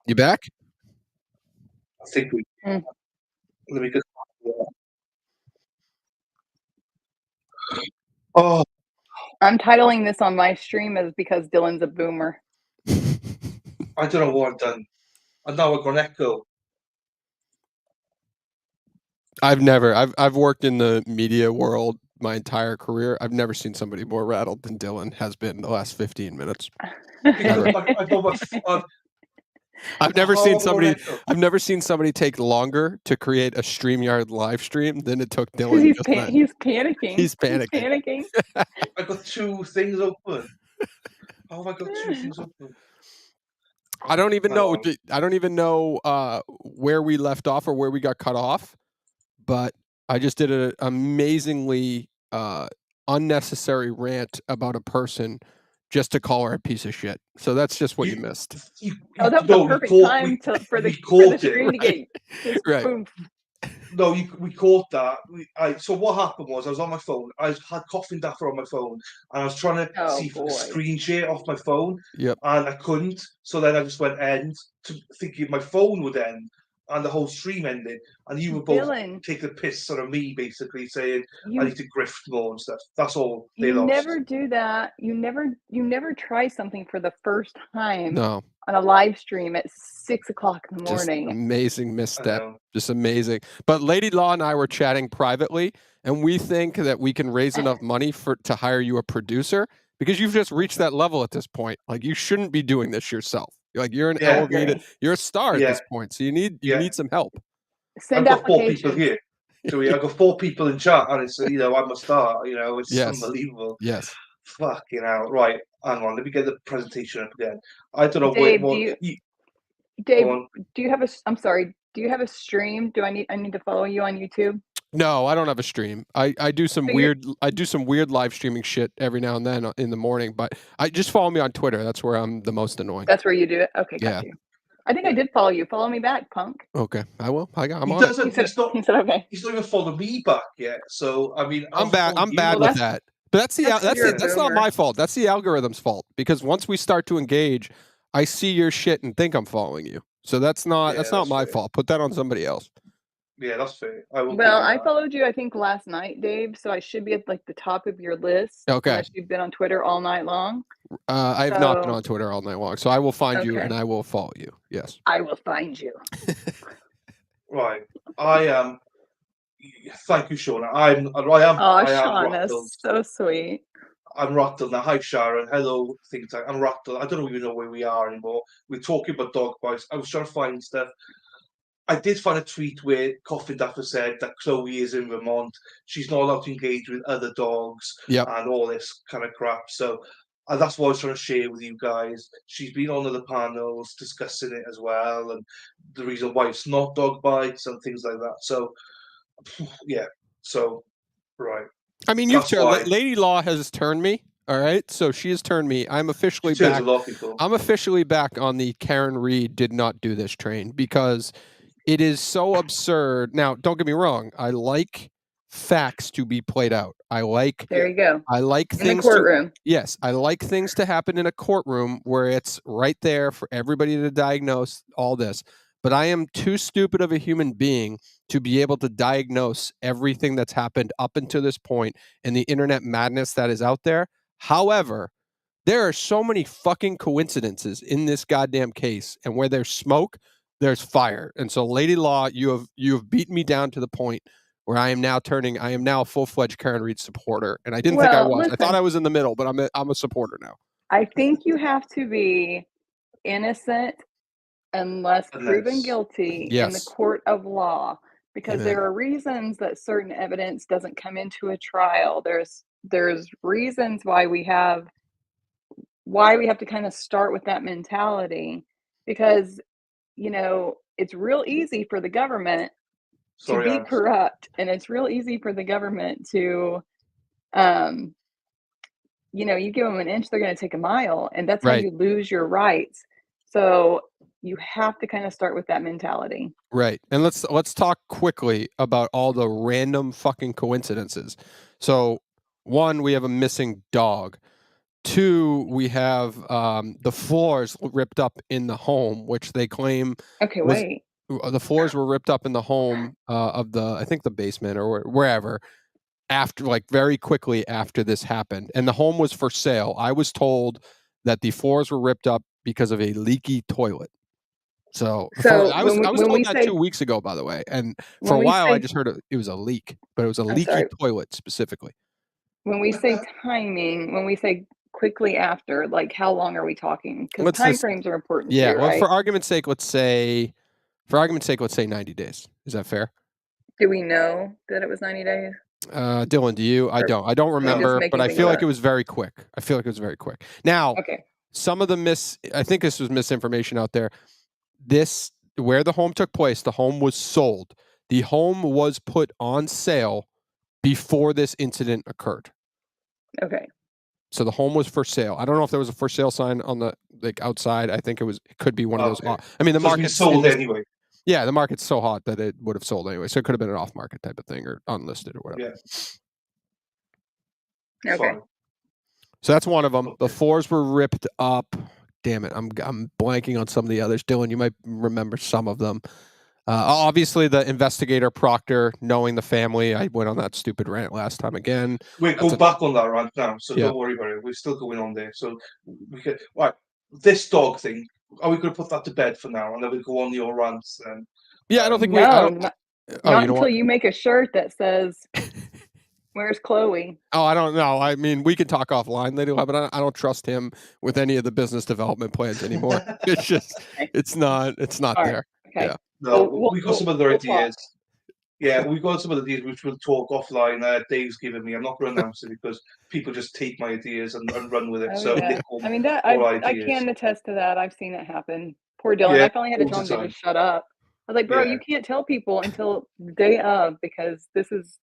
You back? I think we. Mm. Let me just. Oh, I'm titling this on my stream as because Dylan's a boomer. I don't know what I've done. And now I've got an echo. I've worked in the media world my entire career. I've never seen somebody more rattled than Dylan has been the last 15 minutes. Because Never. I've never seen somebody take longer to create a StreamYard live stream than it took Dylan. He's just then. he's panicking. He's panicking. I got two things open. How have I got two things open? I don't even know. I don't even know where we left off or where we got cut off. But I just did an amazingly unnecessary rant about a person just to call her a piece of shit. So that's just what you missed. That was the perfect time for the stream to get right. Boom. No, we caught that. So what happened was I was on my phone. I had Coughing Dapper on my phone, and I was trying to see if I could screen share off my phone. Yep. And I couldn't. So then I just went end, thinking my phone would end, and the whole stream ended. And you were both taking the piss out of me, basically saying I need to grift more and stuff. That's all. They lost. Never do that. You never try something for the first time. No. On a live stream at 6 o'clock in the morning. Just amazing misstep. Just amazing. But Lady Law and I were chatting privately, and we think that we can raise enough money to hire you a producer because you've just reached that level at this point. Like you shouldn't be doing this yourself. Like you're an elevated, you're a star at this point. So you need some help. Send I've got 4 people here. So I've got 4 people in chat, and it's I'm a star. It's unbelievable. Yes. Fucking hell. Right. Hang on, let me get the presentation up again. I don't know Dave, Dave, do you have a? I'm sorry. Do you have a stream? I need to follow you on YouTube? No, I don't have a stream. I do some weird live streaming shit every now and then in the morning. But I just follow me on Twitter. That's where I'm the most annoying. That's where you do it. Okay, got you. I think I did follow you. Follow me back, punk. Okay, I will. I'm on. He said okay. He's not even followed me back yet. So I mean, I'm bad with that. But that's not my fault. That's the algorithm's fault. Because once we start to engage, I see your shit and think I'm following you. So that's not my fault. Put that on somebody else. Yeah, that's fair. I followed you, I think, last night, Dave. So I should be at like the top of your list. Okay. Unless you've been on Twitter all night long. I have not been on Twitter all night long. So I will find you and I will follow you. Yes. I will find you. Right. I am. Thank you, Shauna. I am. Oh, Shauna, that's so sweet. I'm Rockdale now. Hi, Sharon. Hello, things like I'm Rockdale. I don't even know where we are anymore. We're talking about dog bites. I was trying to find stuff. I did find a tweet where Coughing Dapper said that Chloe is in Vermont. She's not allowed to engage with other dogs and all this kind of crap. So that's what I was trying to share with you guys. She's been on other panels discussing it as well, and the reason why it's not dog bites and things like that. So, yeah. So, right. I mean, Lady Law has turned me. All right, so she has turned me. I'm officially back. I'm officially back on the Karen Reed did not do this train because it is so absurd. Now, don't get me wrong. I like facts to be played out. There you go. I like in things the courtroom. Yes, I like things to happen in a courtroom where it's right there for everybody to diagnose all this. But I am too stupid of a human being to be able to diagnose everything that's happened up until this point and the internet madness that is out there. However, there are so many fucking coincidences in this goddamn case, and where there's smoke, there's fire. And so, Lady Law, you have beaten me down to the point where I am now a full-fledged Karen Reed supporter. And I didn't think I was. Listen, I thought I was in the middle, but I'm a supporter now. I think you have to be innocent unless proven guilty in the court of law, because there are reasons that certain evidence doesn't come into a trial. There's reasons why we have to kind of start with that mentality, because it's real easy for the government to be corrupt, and it's real easy for the government to you give them an inch, they're going to take a mile, and that's how you lose your rights. So you have to kind of start with that mentality. Right. And let's talk quickly about all the random fucking coincidences. So, one, we have a missing dog. 2, we have the floors ripped up in the home, which they claim Okay, was wait. the floors were ripped up in the home of I think the basement or wherever, after, like, very quickly after this happened, and the home was for sale. I was told that the floors were ripped up because of a leaky toilet. So So I was when told we that say 2 weeks ago, by the way, and for when a we while I say just heard it was a leak, but it was a I'm leaky sorry. toilet specifically. When we say timing, when we say quickly after, like how long are we talking? Because Let's time just frames are important Yeah, too, well, right? for argument's sake, let's say 90 days. Is that fair? Do we know that it was 90 days? Dylan, do you? I Or don't are you just remember, but making I things feel like up? it was very quick. Now, Okay. some of the I think this was misinformation out there. Where the home took place, the home was sold. The home was put on sale before this incident occurred. Okay. So the home was for sale. I don't know if there was a for sale sign on the outside. I think it could be one of those. Okay. I mean, the So it's been market's sold anyway. Yeah, the market's so hot that it would have sold anyway. So it could have been an off-market type of thing or unlisted or whatever. Yeah. Okay. Fine. So that's one of them. Okay. The floors were ripped up. Damn it, I'm blanking on some of the others. Dylan, you might remember some of them. Obviously, the investigator Proctor, knowing the family. I went on that stupid rant last time again. We're going back on that right now, so Yeah. don't worry about it. We're still going on there. So we could right. This dog thing, are we going to put that to bed for now, and then we go on your rants? And Yeah, I don't think No, we. not You know until what? you make a shirt that says, "Where's Chloe?" Oh, I don't know. I mean, we can talk offline later, but I don't trust him with any of the business development plans anymore. It's just, it's not All right. there. Okay. Yeah. No, we got some other we'll talk. ideas. Yeah, we've got some other ideas which we'll talk offline. Dave's given me. I'm not going to announce it because people just take my ideas and run with it. Oh, So yeah. they call I mean, that all I ideas. can attest to that. I've seen it happen. Poor Dylan. Yeah, I finally had to all tell the him to time. just shut up. I was like, bro, Yeah. you can't tell people until the day of because this is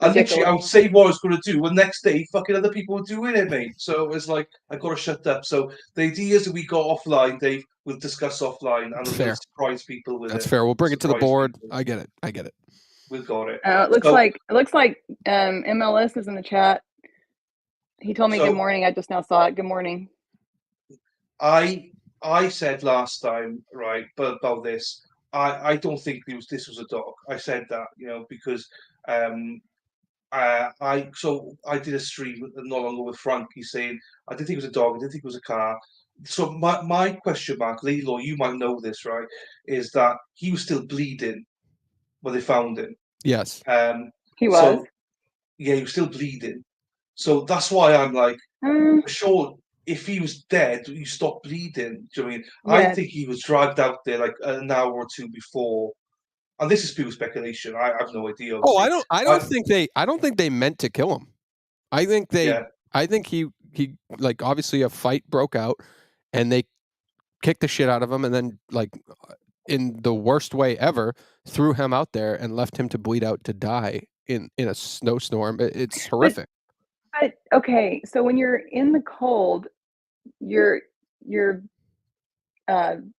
And literally, I would ridiculous. say what I was going to do. The next day, fucking other people were doing it, mate. So it's like I got to shut up. So the ideas that we got offline, Dave, we'll discuss offline, and That's we'll fair. surprise people with That's it. fair. We'll bring it to the Surprise board. people. I get it. We've got it. It looks like MLS is in the chat. He told me So- good morning. I just now saw it. Good morning. I said last time, right, but about this, I don't think this was a dog. I said that, because I did a stream not long ago with Frankie saying I didn't think it was a dog, I didn't think it was a car. So my question mark, Lady Law, you might know this, right, is that he was still bleeding when they found him. Yes. He was. So, yeah, he was still bleeding. So that's why I'm like, sure, if he was dead, you stop bleeding. Do you know what I mean? Yeah. I think he was dragged out there like an hour or two before. And this is pure speculation. I have no idea. Oh, Obviously. I don't think they meant to kill him. I think he like, obviously a fight broke out and they kicked the shit out of him and then, like, in the worst way ever, threw him out there and left him to bleed out to die in a snowstorm. It's horrific. But okay, so when you're in the cold, your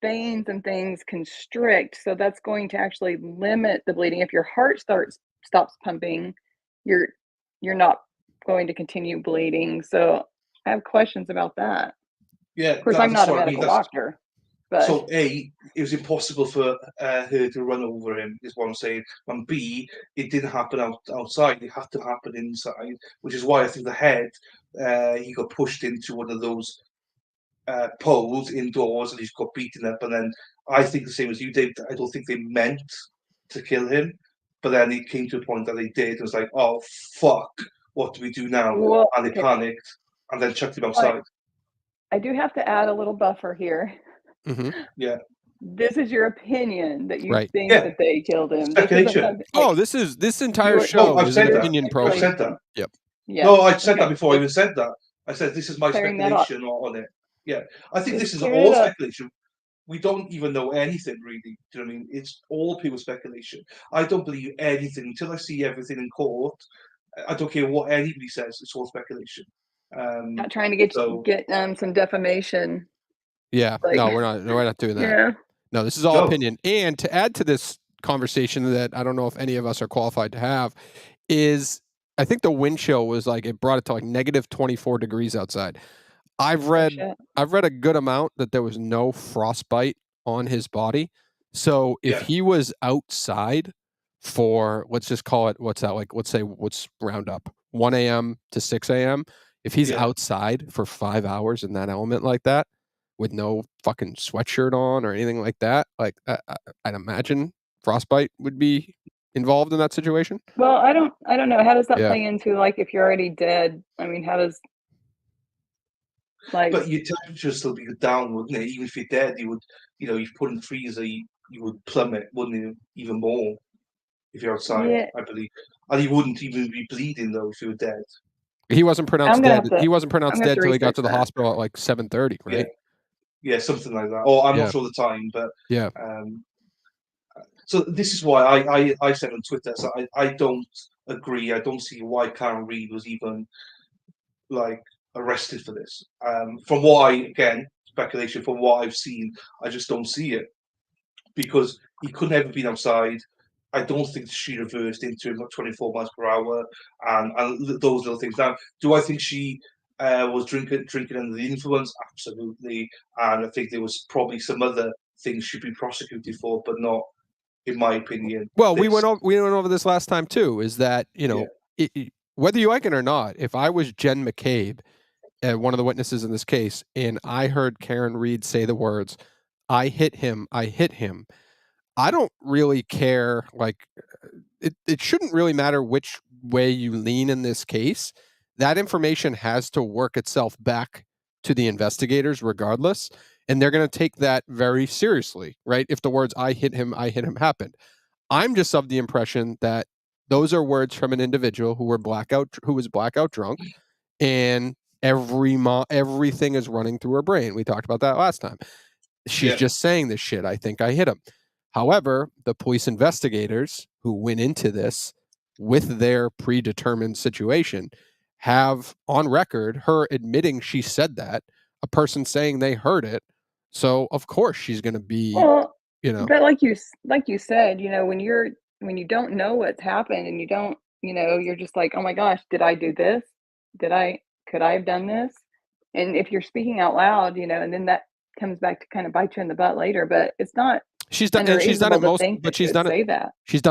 veins and things constrict, so that's going to actually limit the bleeding. If your heart stops pumping, you're not going to continue bleeding. So I have questions about that. Yeah, Of course, I'm not a medical doctor. But so A, it was impossible for her to run over him, is what I'm saying. And B, it didn't happen outside. It had to happen inside, which is why I think the head, he got pushed into one of those poles indoors and he's got beaten up. And then I think the same as you, Dave. I don't think they meant to kill him. But then it came to a point that they did. It was like, oh, fuck, what do we do now? Well, and they panicked and then chucked him outside. I do have to add a little buffer here. Mm-hmm. Yeah. This is your opinion that you Right. think that they killed him. Speculation. This entire show I've is said an that. opinion I've program. said that. Yep. Yeah. No, I said that Okay. before I even said that. I said this is my Clearing that speculation on it. Yeah. I think Just this is clear all it up. speculation. We don't even know anything really. Do you know what I mean? It's all pure speculation. I don't believe anything until I see everything in court. I don't care what anybody says. It's all speculation. Not trying to get some defamation. Yeah. Like, no, we're not doing that. Yeah. No, this is all opinion. And to add to this conversation that I don't know if any of us are qualified to have is, I think the wind chill was like, it brought it to like negative 24 degrees outside. I've read a good amount that there was no frostbite on his body. So if he was outside for, let's just call it, what's round up 1 a.m. to 6 a.m. If he's outside for 5 hours in that element like that, with no fucking sweatshirt on or anything like that, like I'd imagine frostbite would be involved in that situation. Well, I don't know. How does that play into, like, if you're already dead? I mean, how does, like... But your temperature still be down, wouldn't it? Even if you're dead, you would, you put in the freezer, you would plummet, wouldn't you? Even more if you're outside, I believe. And you wouldn't even be bleeding though if you were dead. He wasn't pronounced dead. He wasn't pronounced dead till he got to the hospital at like 7:30, right? Yeah, something like that. Or I'm not sure the time, but yeah. So this is why I said on Twitter, so I don't agree. I don't see why Karen Read was even like arrested for this. From what speculation, from what I've seen, I just don't see it, because he could never been outside. I don't think she reversed into him at 24 miles per hour and those little things. Now, do I think she was drinking under the influence? Absolutely. And I think there was probably some other things she'd be prosecuted for, but not, in my opinion. Well, we went over this last time too. Is that whether you like it or not, if I was Jen McCabe, one of the witnesses in this case, and I heard Karen Read say the words, "I hit him, I hit him," I don't really care. Like, it shouldn't really matter which way you lean in this case. That information has to work itself back to the investigators regardless, and they're going to take that very seriously, right? If the words "I hit him, I hit him" happened. I'm just of the impression that those are words from an individual who was blackout drunk, and everything is running through her brain. We talked about that last time. She's just saying this shit. "I think I hit him." However, the police investigators who went into this with their predetermined situation have on record her admitting she said that, a person saying they heard it. So of course she's going to be, But like you said, when you don't know what's happened and you don't, you're just like, "Oh my gosh, did I do this? Could I have done this?" And if you're speaking out loud, and then that comes back to kind of bite you in the butt later, but it's not. She's done it She's done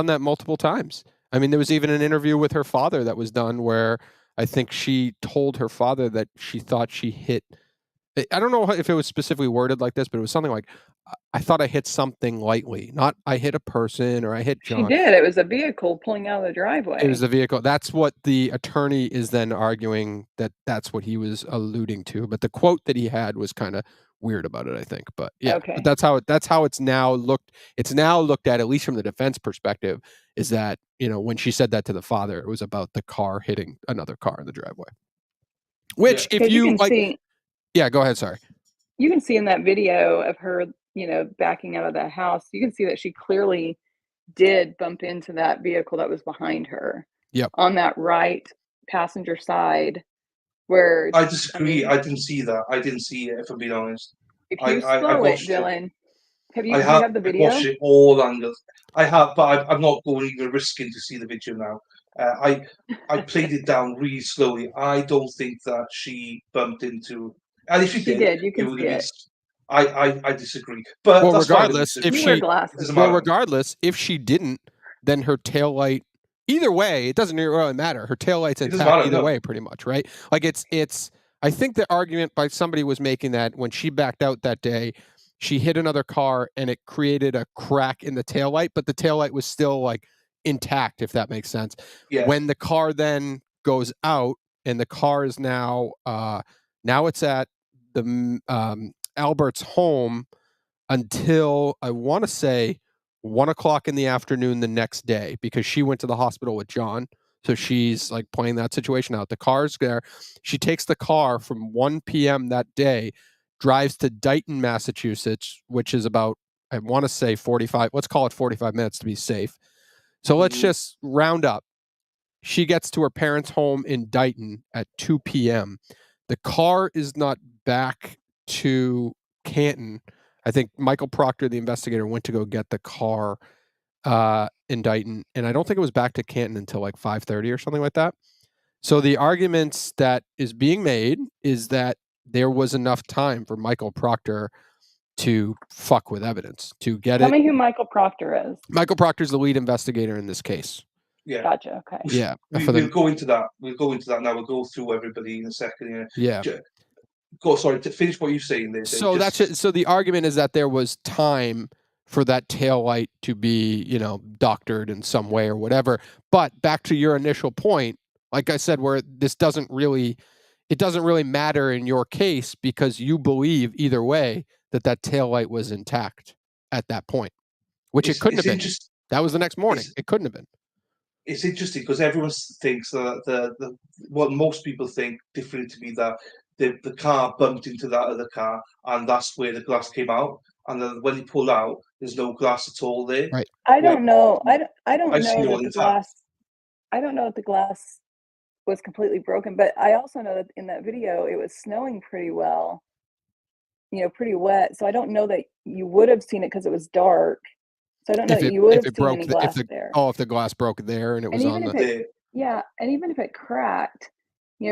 that multiple times. I mean, there was even an interview with her father that was done where I think she told her father that she thought she hit. I don't know if it was specifically worded like this, but it was something like, "I thought I hit something lightly, not I hit a person or I hit John." She did. It was a vehicle pulling out of the driveway. It was the vehicle. That's what the attorney is then arguing, that's what he was alluding to. But the quote that he had was kind of weird about it, I think. But yeah, but that's how it's now looked. It's now looked at least from the defense perspective, is that, when she said that to the father, it was about the car hitting another car in the driveway. Which, if you like, go ahead. Sorry. You can see in that video of her, backing out of the house, you can see that she clearly did bump into that vehicle that was behind her. Yep. On that right passenger side, where... I disagree. I didn't see that. I didn't see it, if I'm being honest. If you slow it, Dylan, do you have the video? I watched it all angles. I have, but I'm not going even risking to see the video now. I played it down really slowly. I don't think that she bumped into. And if she did, you can see it. I disagree. But regardless, if she didn't, then her taillight. Either way, it doesn't really matter. Her taillight's intact either way, pretty much, right? Like it's. I think the argument by somebody was making that when she backed out that day, she hit another car and it created a crack in the taillight, but the taillight was still like intact, if that makes sense. Yeah. When the car then goes out and the car is now it's at the Albert's home until, I want to say, 1 o'clock in the afternoon the next day, because she went to the hospital with John. So she's like playing that situation out. The car's there. She takes the car from 1 p.m. that day, drives to Dighton, Massachusetts, which is about, I want to say 45, let's call it 45 minutes to be safe. So let's just round up. She gets to her parents' home in Dighton at 2 p.m. The car is not back to Canton. I think Michael Proctor, the investigator, went to go get the car in Dighton, and I don't think it was back to Canton until like 5:30 or something like that. So the arguments that is being made is that there was enough time for Michael Proctor to fuck with evidence, to get Tell me who Michael Proctor is. Michael Proctor's the lead investigator in this case. Yeah. Gotcha. Okay. Yeah. We'll go into that. We'll go into that now. We'll go through everybody in a second. Yeah. Sorry, to finish what you're saying there. So that's it. So the argument is that there was time for that taillight to be, doctored in some way or whatever. But back to your initial point, like I said, where this doesn't really matter in your case because you believe either way that taillight was intact at that point, which it couldn't have been. That was the next morning. It couldn't have been. It's interesting because everyone thinks that what most people think differently to me, that the car bumped into that other car and that's where the glass came out. And then when he pulled out, there's no glass at all there. Right. I don't know. I don't know that the glass. I don't know if the glass was completely broken, but I also know that in that video it was snowing pretty well. Pretty wet. So I don't know that you would have seen it because it was dark. So I don't know that you would have seen any glass there. Oh, if the glass broke there and it was on the... Yeah, and even if it cracked,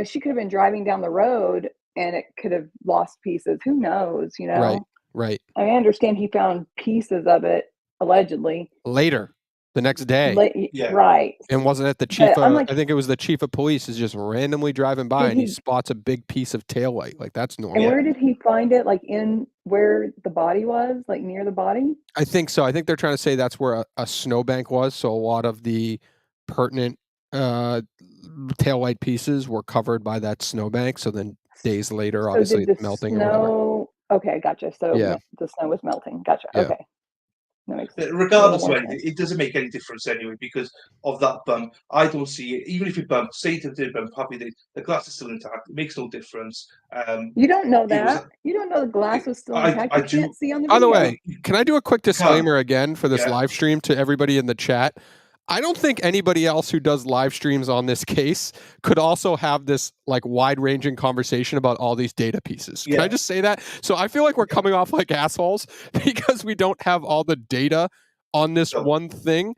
she could have been driving down the road and it could have lost pieces. Who knows, Right. I understand he found pieces of it, allegedly. Later, the next day. Yeah. Right. And wasn't it the chief I think it was the chief of police is just randomly driving by and he spots a big piece of taillight. Like, that's normal. And where did he find it? Like, in where the body was? Like, near the body? I think so. I think they're trying to say that's where a snowbank was. So a lot of the pertinent taillight pieces were covered by that snowbank. So then days later, obviously, it's melting or whatever. Okay, gotcha. So the snow was melting. Gotcha. Yeah. Okay. Regardless of anything, it doesn't make any difference anyway because of that bump. I don't see it. Even if it bumped, say it did bump, probably the glass is still intact. It makes no difference. You don't know that. You don't know the glass was still intact. You can't see on the video. By the way, can I do a quick disclaimer again for this live stream to everybody in the chat? I don't think anybody else who does live streams on this case could also have this like wide-ranging conversation about all these data pieces. Can I just say that? So I feel like we're coming off like assholes because we don't have all the data on this one thing.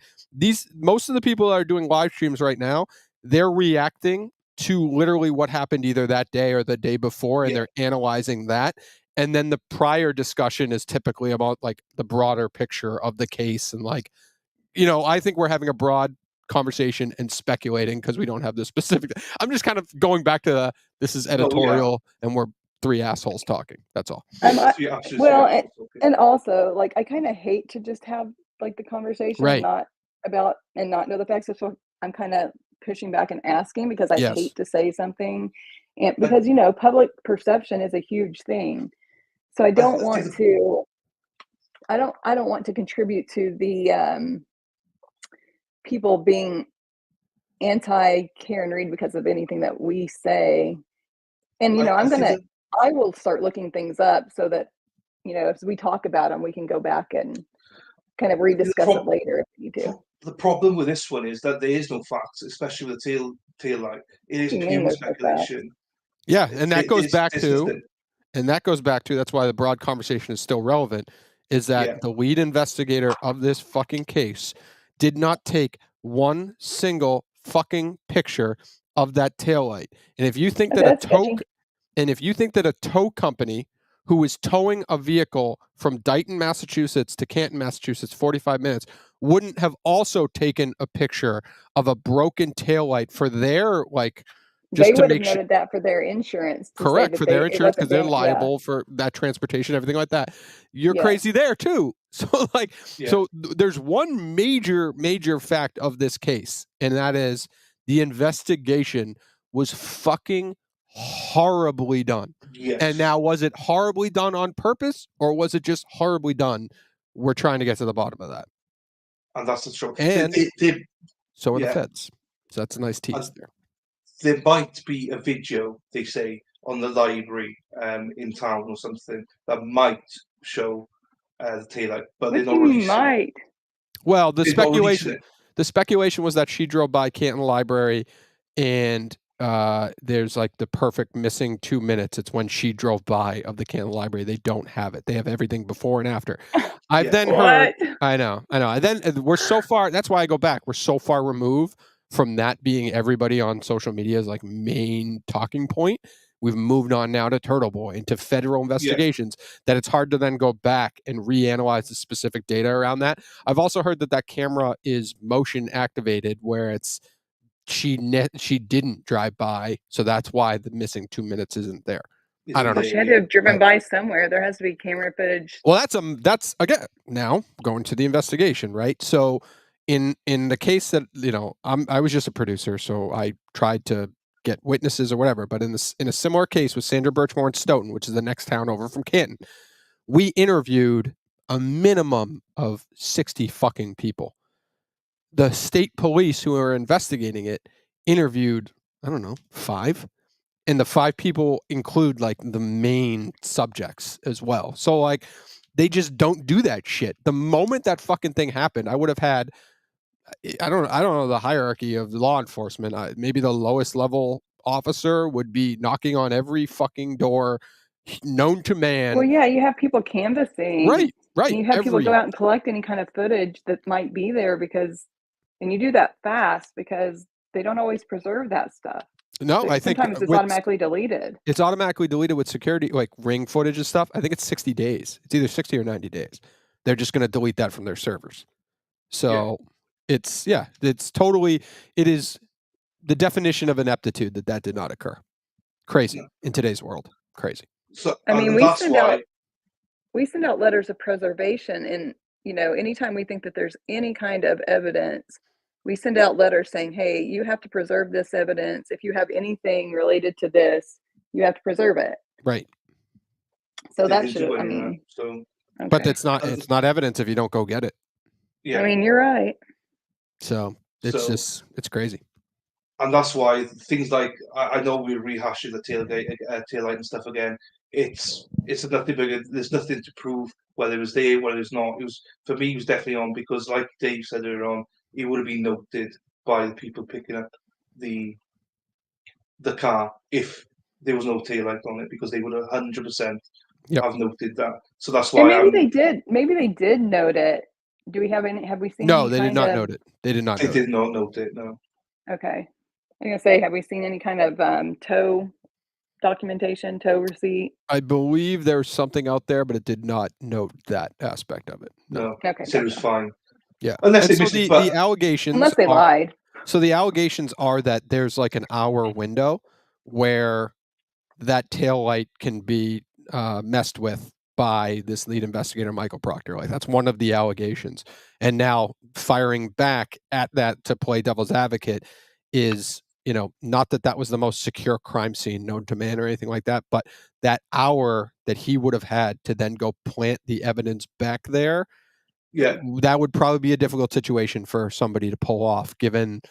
Most of the people that are doing live streams right now, they're reacting to literally what happened either that day or the day before, and they're analyzing that. And then the prior discussion is typically about like the broader picture of the case and like, I think we're having a broad conversation and speculating because we don't have the specific. I'm just kind of going back to this is editorial and we're three assholes talking. That's all. And also, like, I kind of hate to just have like the conversation and not know the facts. So I'm kind of pushing back and asking because I hate to say something, and because public perception is a huge thing. So I don't want to. I don't want to contribute to the people being anti Karen Read because of anything that we say. And, I will start looking things up so that, if we talk about them, we can go back and kind of rediscuss it later if we need to. The problem with this one is that there is no facts, especially with the tail light. It is pure speculation. Yeah. And that goes back to, that's why the broad conversation is still relevant, is that the lead investigator of this fucking case did not take one single fucking picture of that taillight. And if you think that a tow company who is towing a vehicle from Dighton, Massachusetts to Canton, Massachusetts, 45 minutes, wouldn't have also taken a picture of a broken taillight for their they would have noted that for their insurance. Correct, for their insurance because they're liable for that transportation, everything like that. You're crazy there too. So so there's one major fact of this case, and that is the investigation was fucking horribly done. Yes. And now, was it horribly done on purpose, or was it just horribly done? We're trying to get to the bottom of that. And that's the truth. And so are the feds. So that's a nice tease there. There might be a video, they say, on the library in town or something that might show the taillight, but they're not releasing it. Well, the speculation was that she drove by Canton Library and there's like the perfect missing 2 minutes. It's when she drove by of the Canton Library. They don't have it. They have everything before and after. I've then heard, I know. And then we're so far, that's why I go back. We're so far removed from that being everybody on social media's like main talking point. we've moved on now to Turtle Boy and to federal investigations, that it's hard to then go back and reanalyze the specific data around that. I've also heard that that camera is motion activated, where it's she didn't drive by, so that's why the missing 2 minutes isn't there. I don't know. She had to have driven by somewhere. There has to be camera footage. Well, that's again now going to the investigation, right? So in the case that, you know, I was just a producer, so I tried to get witnesses or whatever. But in a similar case with Sandra Birchmore and Stoughton, which is the next town over from Canton, we interviewed a minimum of 60 fucking people. The state police who are investigating it interviewed, I don't know, 5. And the 5 people include like the main subjects as well. So like they just don't do that shit. The moment that fucking thing happened, I would have had, I don't know the hierarchy of law enforcement. Maybe the lowest level officer would be knocking on every fucking door known to man. Well, yeah, you have people canvassing. Right. And you have people go out and collect any kind of footage that might be there, because, and you do that fast because they don't always preserve that stuff. No, I think sometimes it's automatically deleted. It's automatically deleted with security, like ring footage and stuff. I think it's 60 days. It's either 60 or 90 days. They're just going to delete that from their servers. So it's totally, it is the definition of ineptitude that did not occur. Crazy in today's world. Crazy. So I mean, we send out letters of preservation, and, you know, anytime we think that there's any kind of evidence, we send out letters saying, hey, you have to preserve this evidence. If you have anything related to this, you have to preserve it. Right. So that should, I mean. So, okay. But it's not evidence if you don't go get it. Yeah. I mean, you're right. So it's crazy. And that's why things like, I know we're rehashing the taillight and stuff again. It's nothing bigger. There's nothing to prove whether it was there, whether it's not. It was, for me, it was definitely on, because like Dave said earlier on, it would have been noted by the people picking up the car if there was no taillight on it, because they would have 100% have noted that. So that's why. And maybe they did note it. Do we have any? Have we seen? No, they did not note it. They did not. They did not note it. No. Okay. I'm gonna say, have we seen any kind of tow documentation, tow receipt? I believe there's something out there, but it did not note that aspect of it. No. Okay. So it was fine. Yeah. Unless the allegations, unless they lied. So the allegations are that there's like an hour window where that tail light can be messed with by this lead investigator, Michael Proctor. Like, that's one of the allegations. And now firing back at that to play devil's advocate is, you know, not that was the most secure crime scene known to man or anything like that, but that hour that he would have had to then go plant the evidence back there, that would probably be a difficult situation for somebody to pull off, given,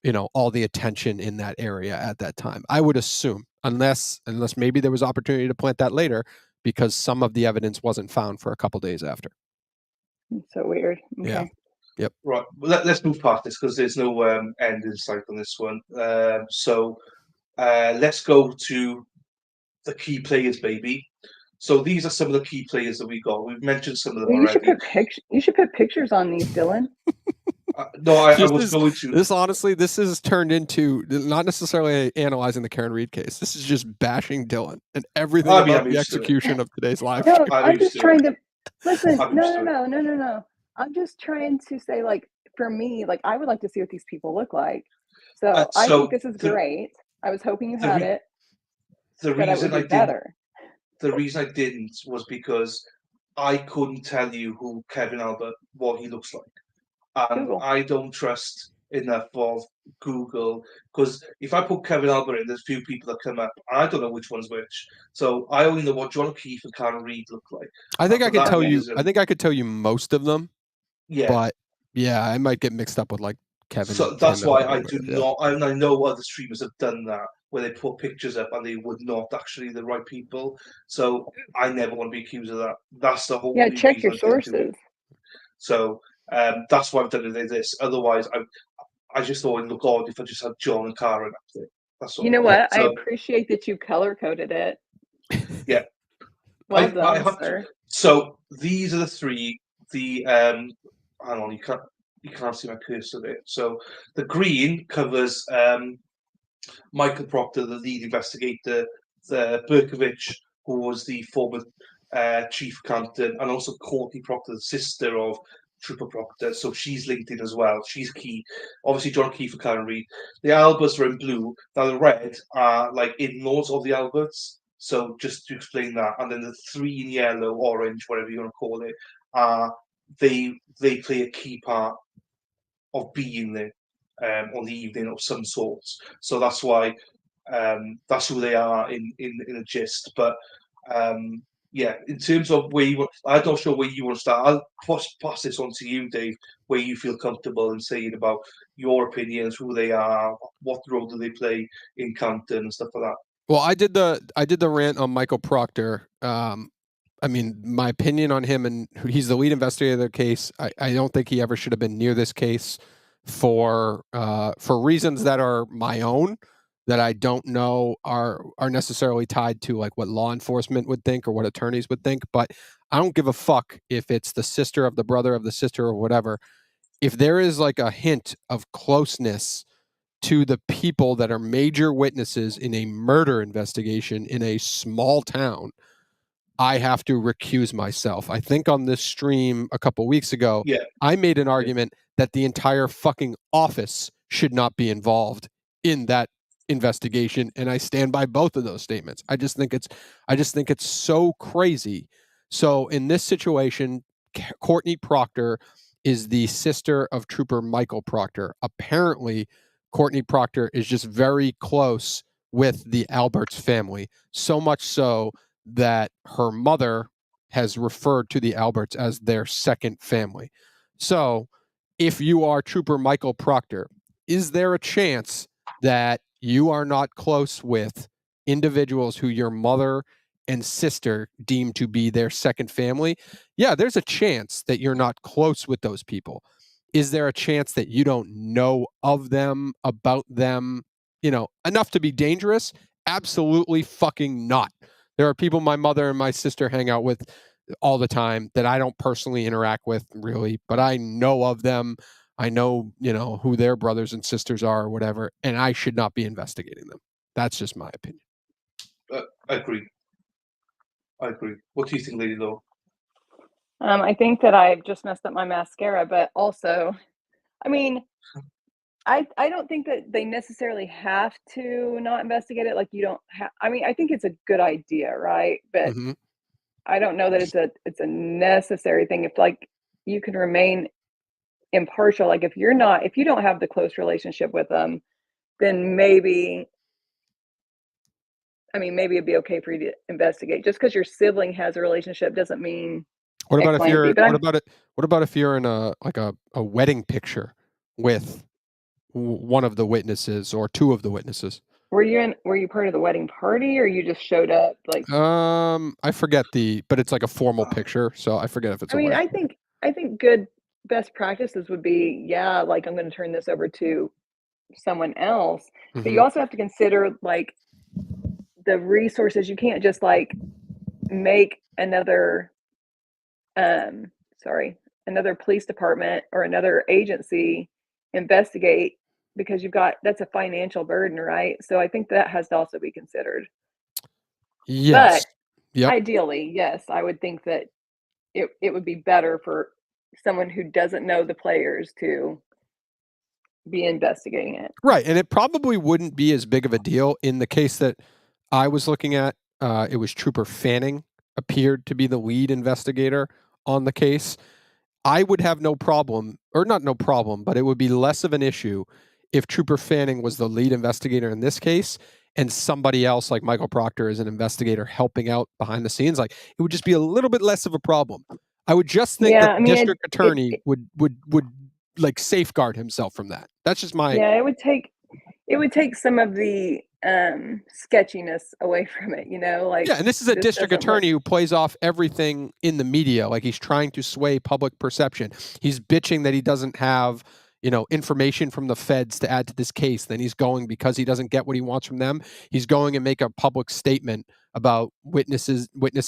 you know, all the attention in that area at that time. I would assume, unless maybe there was opportunity to plant that later, because some of the evidence wasn't found for a couple days after. So weird. Okay. Yeah. Yep. Right. Well, let's move past this, because there's no end in sight on this one. So let's go to the key players, baby. So these are some of the key players that we got. We've mentioned some of them already. You should put pictures on these, Dylan. No, I was going to. This, honestly, this is turned into not necessarily analyzing the Karen Read case. This is just bashing Dylan and everything about the execution of today's live. No, I'm just trying to listen. No. I'm just trying to say, like, for me, like, I would like to see what these people look like. So I think this is great. I was hoping you had it. The reason I didn't was because I couldn't tell you who Kevin Albert, what he looks like. And Google. I don't trust enough of Google, because if I put Kevin Albert in, there's a few people that come up. I don't know which one's which. So I only know what John O'Keefe and Karen Read look like. I think I could tell you. I think I could tell you most of them. Yeah. But yeah, I might get mixed up with like Kevin. So that's why I do not. And I know other streamers have done that, where they put pictures up and they would not actually the right people. So I never want to be accused of that. That's the whole. Yeah, check your sources. So that's why I've done it like this. Otherwise, I just thought it'd look odd if I just had John and Karen up there. That's all. You know what? So, I appreciate that you color coded it. Yeah. Well done, sir. So these are the three. Hang on, you can't see my cursor there. So the green covers Michael Proctor, the lead investigator Berkovich, who was the former chief accountant, and also Courtney Proctor, the sister of Trooper Proctor. So she's linked in as well. She's key. Obviously, John Kiefer can't read. The Alberts are in blue. Now, the red are like in-laws of the Alberts. So just to explain that. And then the three in yellow, orange, whatever you want to call it, they play a key part of being there on the evening of some sorts. So that's why that's who they are in a gist. But yeah, in terms of where you want, I'm not sure where you want to start. I'll pass this on to you, Dave, where you feel comfortable in saying about your opinions, who they are, what role do they play in Compton and stuff like that. Well, I did the rant on Michael Proctor. I mean, my opinion on him, and he's the lead investigator of the case. I don't think he ever should have been near this case for reasons that are my own, that I don't know are necessarily tied to like what law enforcement would think or what attorneys would think. But I don't give a fuck if it's the sister of the brother of the sister or whatever. If there is like a hint of closeness to the people that are major witnesses in a murder investigation in a small town, I have to recuse myself. I think on this stream a couple weeks ago, I made an argument that the entire fucking office should not be involved in that investigation, and I stand by both of those statements. I just think it's so crazy. So in this situation, Courtney Proctor is the sister of Trooper Michael Proctor. Apparently, Courtney Proctor is just very close with the Alberts family, so much so that her mother has referred to the Alberts as their second family. So if you are Trooper Michael Proctor, is there a chance that you are not close with individuals who your mother and sister deem to be their second family? Yeah, there's a chance that you're not close with those people. Is there a chance that you don't know of them, about them, enough to be dangerous? Absolutely fucking not. There are people my mother and my sister hang out with all the time that I don't personally interact with really, but I know of them. I know, who their brothers and sisters are or whatever, and I should not be investigating them. That's just my opinion. I agree. What do you think, Lady Law? I think that I've just messed up my mascara, but also, I mean, I don't think that they necessarily have to not investigate it. Like you don't have. I mean, I think it's a good idea, right? But I don't know that it's a necessary thing. If like you can remain impartial, like if you don't have the close relationship with them, then maybe it'd be okay for you to investigate. Just because your sibling has a relationship doesn't mean. What about if you're in a wedding picture with one of the witnesses or two of the witnesses? Were you part of the wedding party, or you just showed up? Like, I forget but it's like a formal picture, so I forget if it's. I think good best practices would be, like I'm going to turn this over to someone else, but you also have to consider like the resources. You can't just like make another police department or another agency investigate, because that's a financial burden, right? So I think that has to also be considered. Yes. But ideally, yes, I would think that it would be better for someone who doesn't know the players to be investigating it. Right. And it probably wouldn't be as big of a deal in the case that I was looking at. It was Trooper Fanning appeared to be the lead investigator on the case. I would have no problem, or not no problem, but it would be less of an issue if Trooper Fanning was the lead investigator in this case and somebody else like Michael Proctor is an investigator helping out behind the scenes. Like, it would just be a little bit less of a problem. I would just think that the district attorney would like safeguard himself from that. That's just my. Yeah, it would take some of the sketchiness away from it, like. Yeah, and this is a district attorney who plays off everything in the media, like he's trying to sway public perception. He's bitching that he doesn't have, information from the feds to add to this case. Then he's going, because he doesn't get what he wants from them, he's going and make a public statement about witness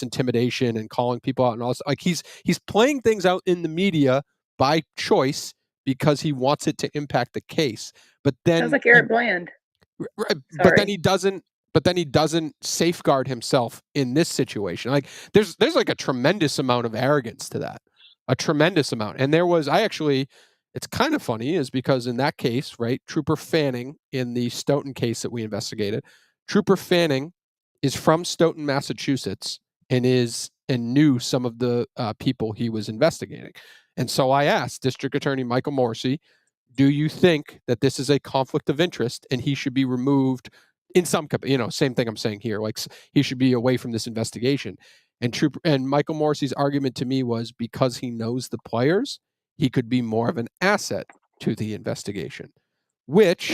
intimidation and calling people out and all this. Like he's playing things out in the media by choice because he wants it to impact the case. But then sounds like Eric Bland. Right, but then he doesn't but then he doesn't safeguard himself in this situation. Like there's like a tremendous amount of arrogance to that, a tremendous amount. And it's kind of funny is because in that case, right, Trooper Fanning in the Stoughton case that we investigated, Trooper Fanning is from Stoughton, Massachusetts, and knew some of the people he was investigating. And so I asked District Attorney Michael Morrissey, do you think that this is a conflict of interest and he should be removed in some, same thing I'm saying here, like he should be away from this investigation? And Michael Morrissey's argument to me was because he knows the players, he could be more of an asset to the investigation, which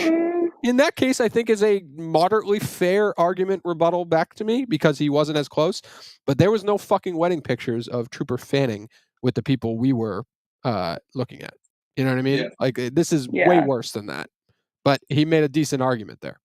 in that case, I think is a moderately fair argument rebuttal back to me because he wasn't as close, but there was no fucking wedding pictures of Trooper Fanning with the people we were looking at. You know what I mean? Yeah. Like this is way worse than that, but he made a decent argument there.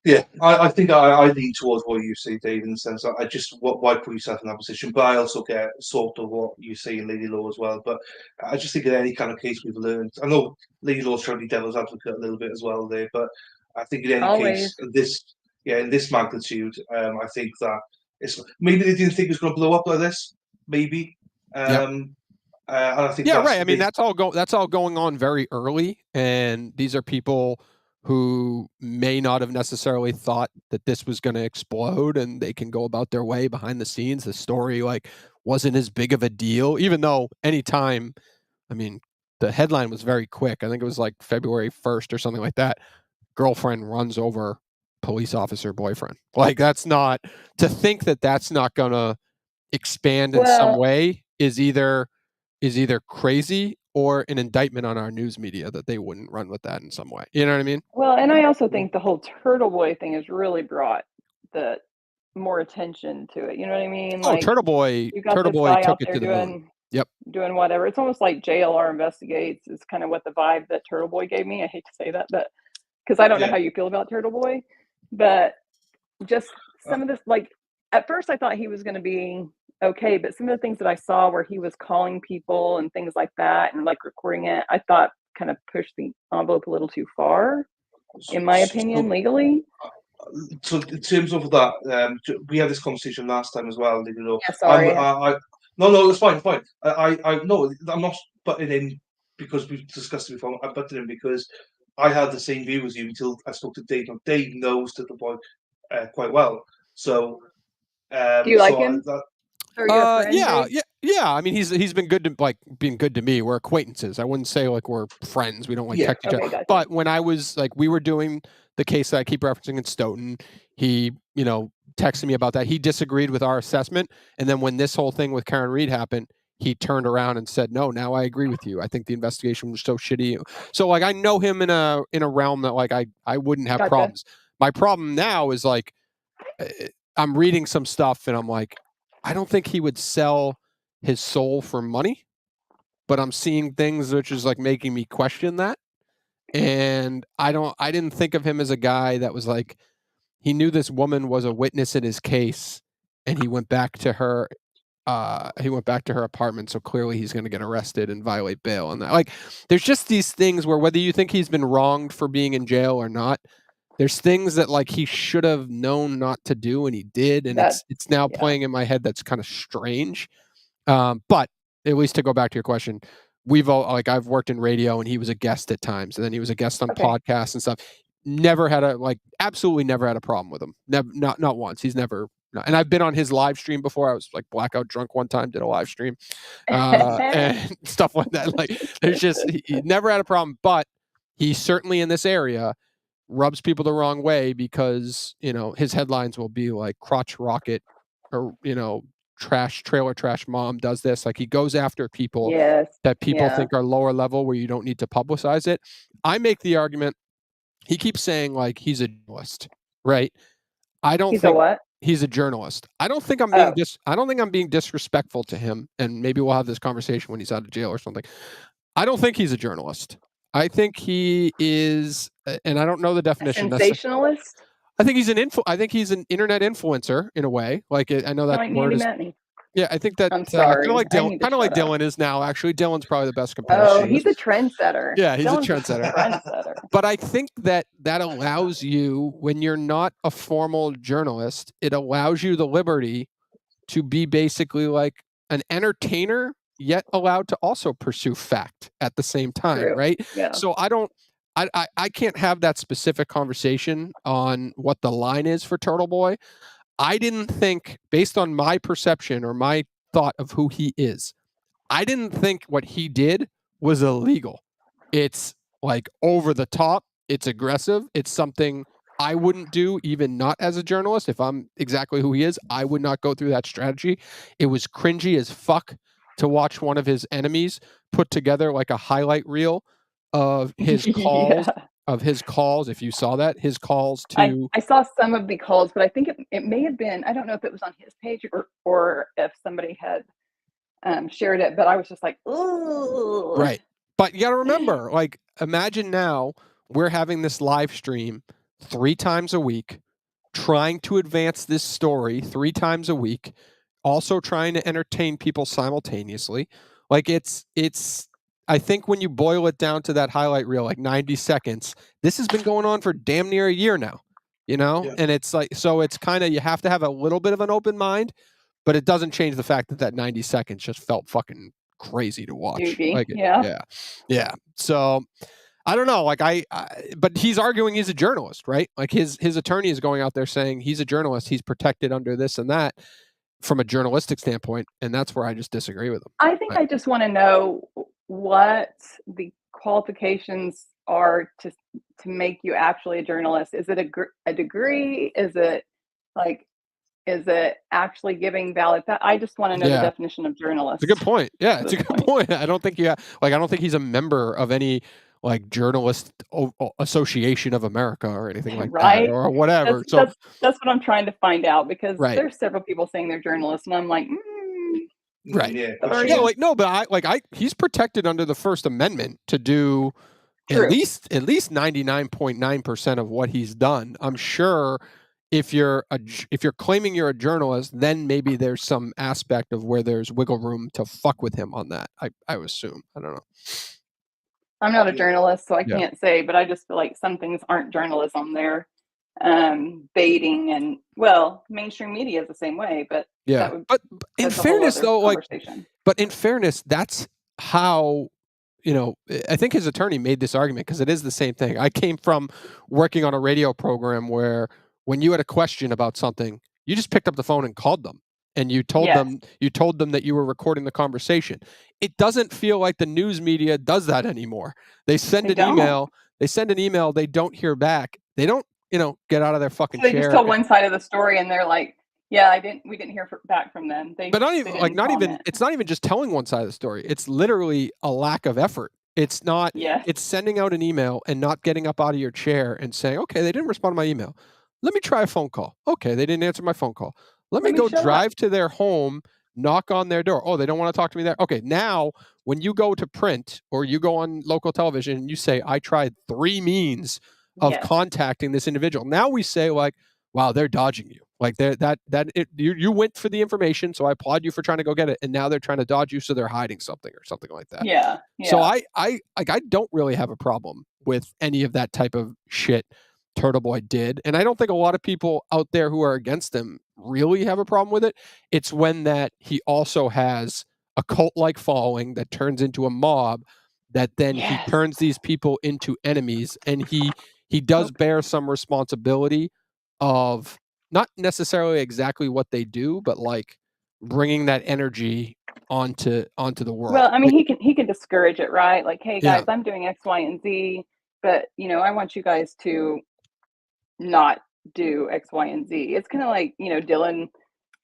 Yeah, I think I lean towards what you say, Dave, in the sense that why put yourself in that position? But I also get sort of what you say in Lady Law as well. But I just think in any kind of case we've learned, I know Lady Law's trying to be devil's advocate a little bit as well there, but I think in any case, in this magnitude, I think that maybe they didn't think it was going to blow up like this, maybe. And I think right. I mean, that's all going on very early, and these are people who may not have necessarily thought that this was going to explode, and they can go about their way behind the scenes. The story wasn't as big of a deal, even though anytime, I mean, the headline was very quick. I think it was like February 1st or something like that. Girlfriend runs over police officer boyfriend. Like that's not, to think that that's not going to expand in some way is either crazy or an indictment on our news media that they wouldn't run with that in some way. You know what I mean? Well, and I also think the whole Turtle Boy thing has really brought the more attention to it. You know what I mean? Oh, like, Turtle Boy took it to the moon. Yep. Doing whatever. It's almost like JLR Investigates is kind of what the vibe that Turtle Boy gave me. I hate to say that, but because I don't know how you feel about Turtle Boy, but just some of this, like at first I thought he was going to be okay, but some of the things that I saw where he was calling people and things like that and like recording it, I thought kind of pushed the envelope a little too far, in my opinion, legally. So in terms of that, we had this conversation last time as well. You know, yeah, sorry. No, it's fine. I no, I'm not butting in because we've discussed it before. I'm butting in because I had the same view as you until I spoke to Dave. Now, Dave knows Turtle Boy quite well, so do you like him? Yeah. I mean, he's been good to being good to me. We're acquaintances. I wouldn't say like we're friends. We don't text each other. Gotcha. But when I was we were doing the case that I keep referencing in Stoughton, he texted me about that. He disagreed with our assessment, and then when this whole thing with Karen Read happened, he turned around and said, "No, now I agree with you. I think the investigation was so shitty." So I know him in a realm that I wouldn't have problems. My problem now is I'm reading some stuff and I'm like, I don't think he would sell his soul for money, but I'm seeing things which is making me question that. And I didn't think of him as a guy that was he knew this woman was a witness in his case and he went back to her apartment. So clearly he's going to get arrested and violate bail and that. There's just these things where whether you think he's been wronged for being in jail or not, there's things that he should have known not to do and he did, and it's now playing in my head. That's kind of strange. But at least to go back to your question, we've all I've worked in radio and he was a guest at times, and then he was a guest on podcasts and stuff. Never had absolutely never had a problem with him. Never, not once. He's never. And I've been on his live stream before. I was blackout drunk one time, did a live stream and stuff like that. There's just he never had a problem, but he certainly in this area rubs people the wrong way because his headlines will be crotch rocket or trailer trash mom does this. He goes after people that people think are lower level where you don't need to publicize it. I make the argument, he keeps saying he's a journalist, right? I don't think he's a journalist. I don't think I'm being I don't think I'm being disrespectful to him, and maybe we'll have this conversation when he's out of jail or something. I don't think he's a journalist. I think he is, and I don't know the definition. A sensationalist? I think he's an internet influencer in a way. I know that word is. Yeah, I think that I'm kind sorry. of like I need to shut up. Dylan is now. Actually, Dylan's probably the best comparison. Oh, he's a trendsetter. Yeah, he's Dylan's a trendsetter. trendsetter. But I think that allows you, when you're not a formal journalist, it allows you the liberty to be basically like an entertainer, yet allowed to also pursue fact at the same time, True. right? Yeah. So I can't have that specific conversation on what the line is for Turtle Boy. I didn't think, based on my perception or my thought of who he is, I didn't think what he did was illegal. It's like over the top. It's aggressive. It's something I wouldn't do, even not as a journalist. If I'm exactly who he is, I would not go through that strategy. It was cringy as fuck to watch one of his enemies put together like a highlight reel of his calls. Yeah. Of his calls, if you saw that, his calls to... I saw some of the calls, but I think it may have been, I don't know if it was on his page or if somebody had shared it, but I was just like, ooh. Right. But you got to remember, like, imagine now we're having this live stream 3 times a week, trying to advance this story 3 times a week, also trying to entertain people simultaneously. Like, it's I think when you boil it down to that highlight reel, like 90 seconds, this has been going on for damn near a year now, you know? Yeah. And it's like, so it's kind of, you have to have a little bit of an open mind, but it doesn't change the fact that 90 seconds just felt fucking crazy to watch. Doogie. Like, Yeah. Yeah. So I don't know. Like but he's arguing he's a journalist, right? Like his attorney is going out there saying he's a journalist. He's protected under this and that from a journalistic standpoint. And that's where I just disagree with him. I think I just want to know what the qualifications are to make you actually a journalist. Is it a degree? Is it actually giving valid? I just want to know the definition of journalist. It's a good point. Yeah, it's a good point. I don't think I don't think he's a member of any like journalist association of America or anything like that or whatever. That's what I'm trying to find out, because there's several people saying they're journalists and I'm like, right. Yeah, like no, but he's protected under the First Amendment to do at least 99.9% of what he's done. I'm sure if you're claiming you're a journalist, then maybe there's some aspect of where there's wiggle room to fuck with him on that. I would assume. I don't know. I'm not a journalist, so I can't say, but I just feel like some things aren't journalism. They're baiting, and mainstream media is the same way. But but in fairness, though, but in fairness, that's how, you know, I think his attorney made this argument because it is the same thing. I came from working on a radio program where when you had a question about something, you just picked up the phone and called them. And you told them that you were recording the conversation. It doesn't feel like the news media does that anymore. They send an email. They don't hear back. They don't, get out of their fucking chair. They just tell one side of the story, and they're like, "Yeah, we didn't hear back from them." But it's not even just telling one side of the story. It's literally a lack of effort. It's not. It's sending out an email and not getting up out of your chair and saying, "Okay, they didn't respond to my email. Let me try a phone call. Okay, they didn't answer my phone call. Let me go drive to their home, knock on their door. Oh, they don't want to talk to me there. Okay, now when you go to print or you go on local television and you say, I tried 3 means of contacting this individual. Now we say like, wow, they're dodging you. Like you went for the information, so I applaud you for trying to go get it. And now they're trying to dodge you, so they're hiding something or something like that. Yeah. So I don't really have a problem with any of that type of shit Turtle Boy did. And I don't think a lot of people out there who are against him really have a problem with it. It's when that he also has a cult-like following that turns into a mob, that then he turns these people into enemies, and he does bear some responsibility of not necessarily exactly what they do, but like bringing that energy onto the world. Well, I mean, he can discourage it, right? Like, hey guys, I'm doing X, Y, and Z, but I want you guys to not do X, Y, and Z. It's kind of like, Dylan,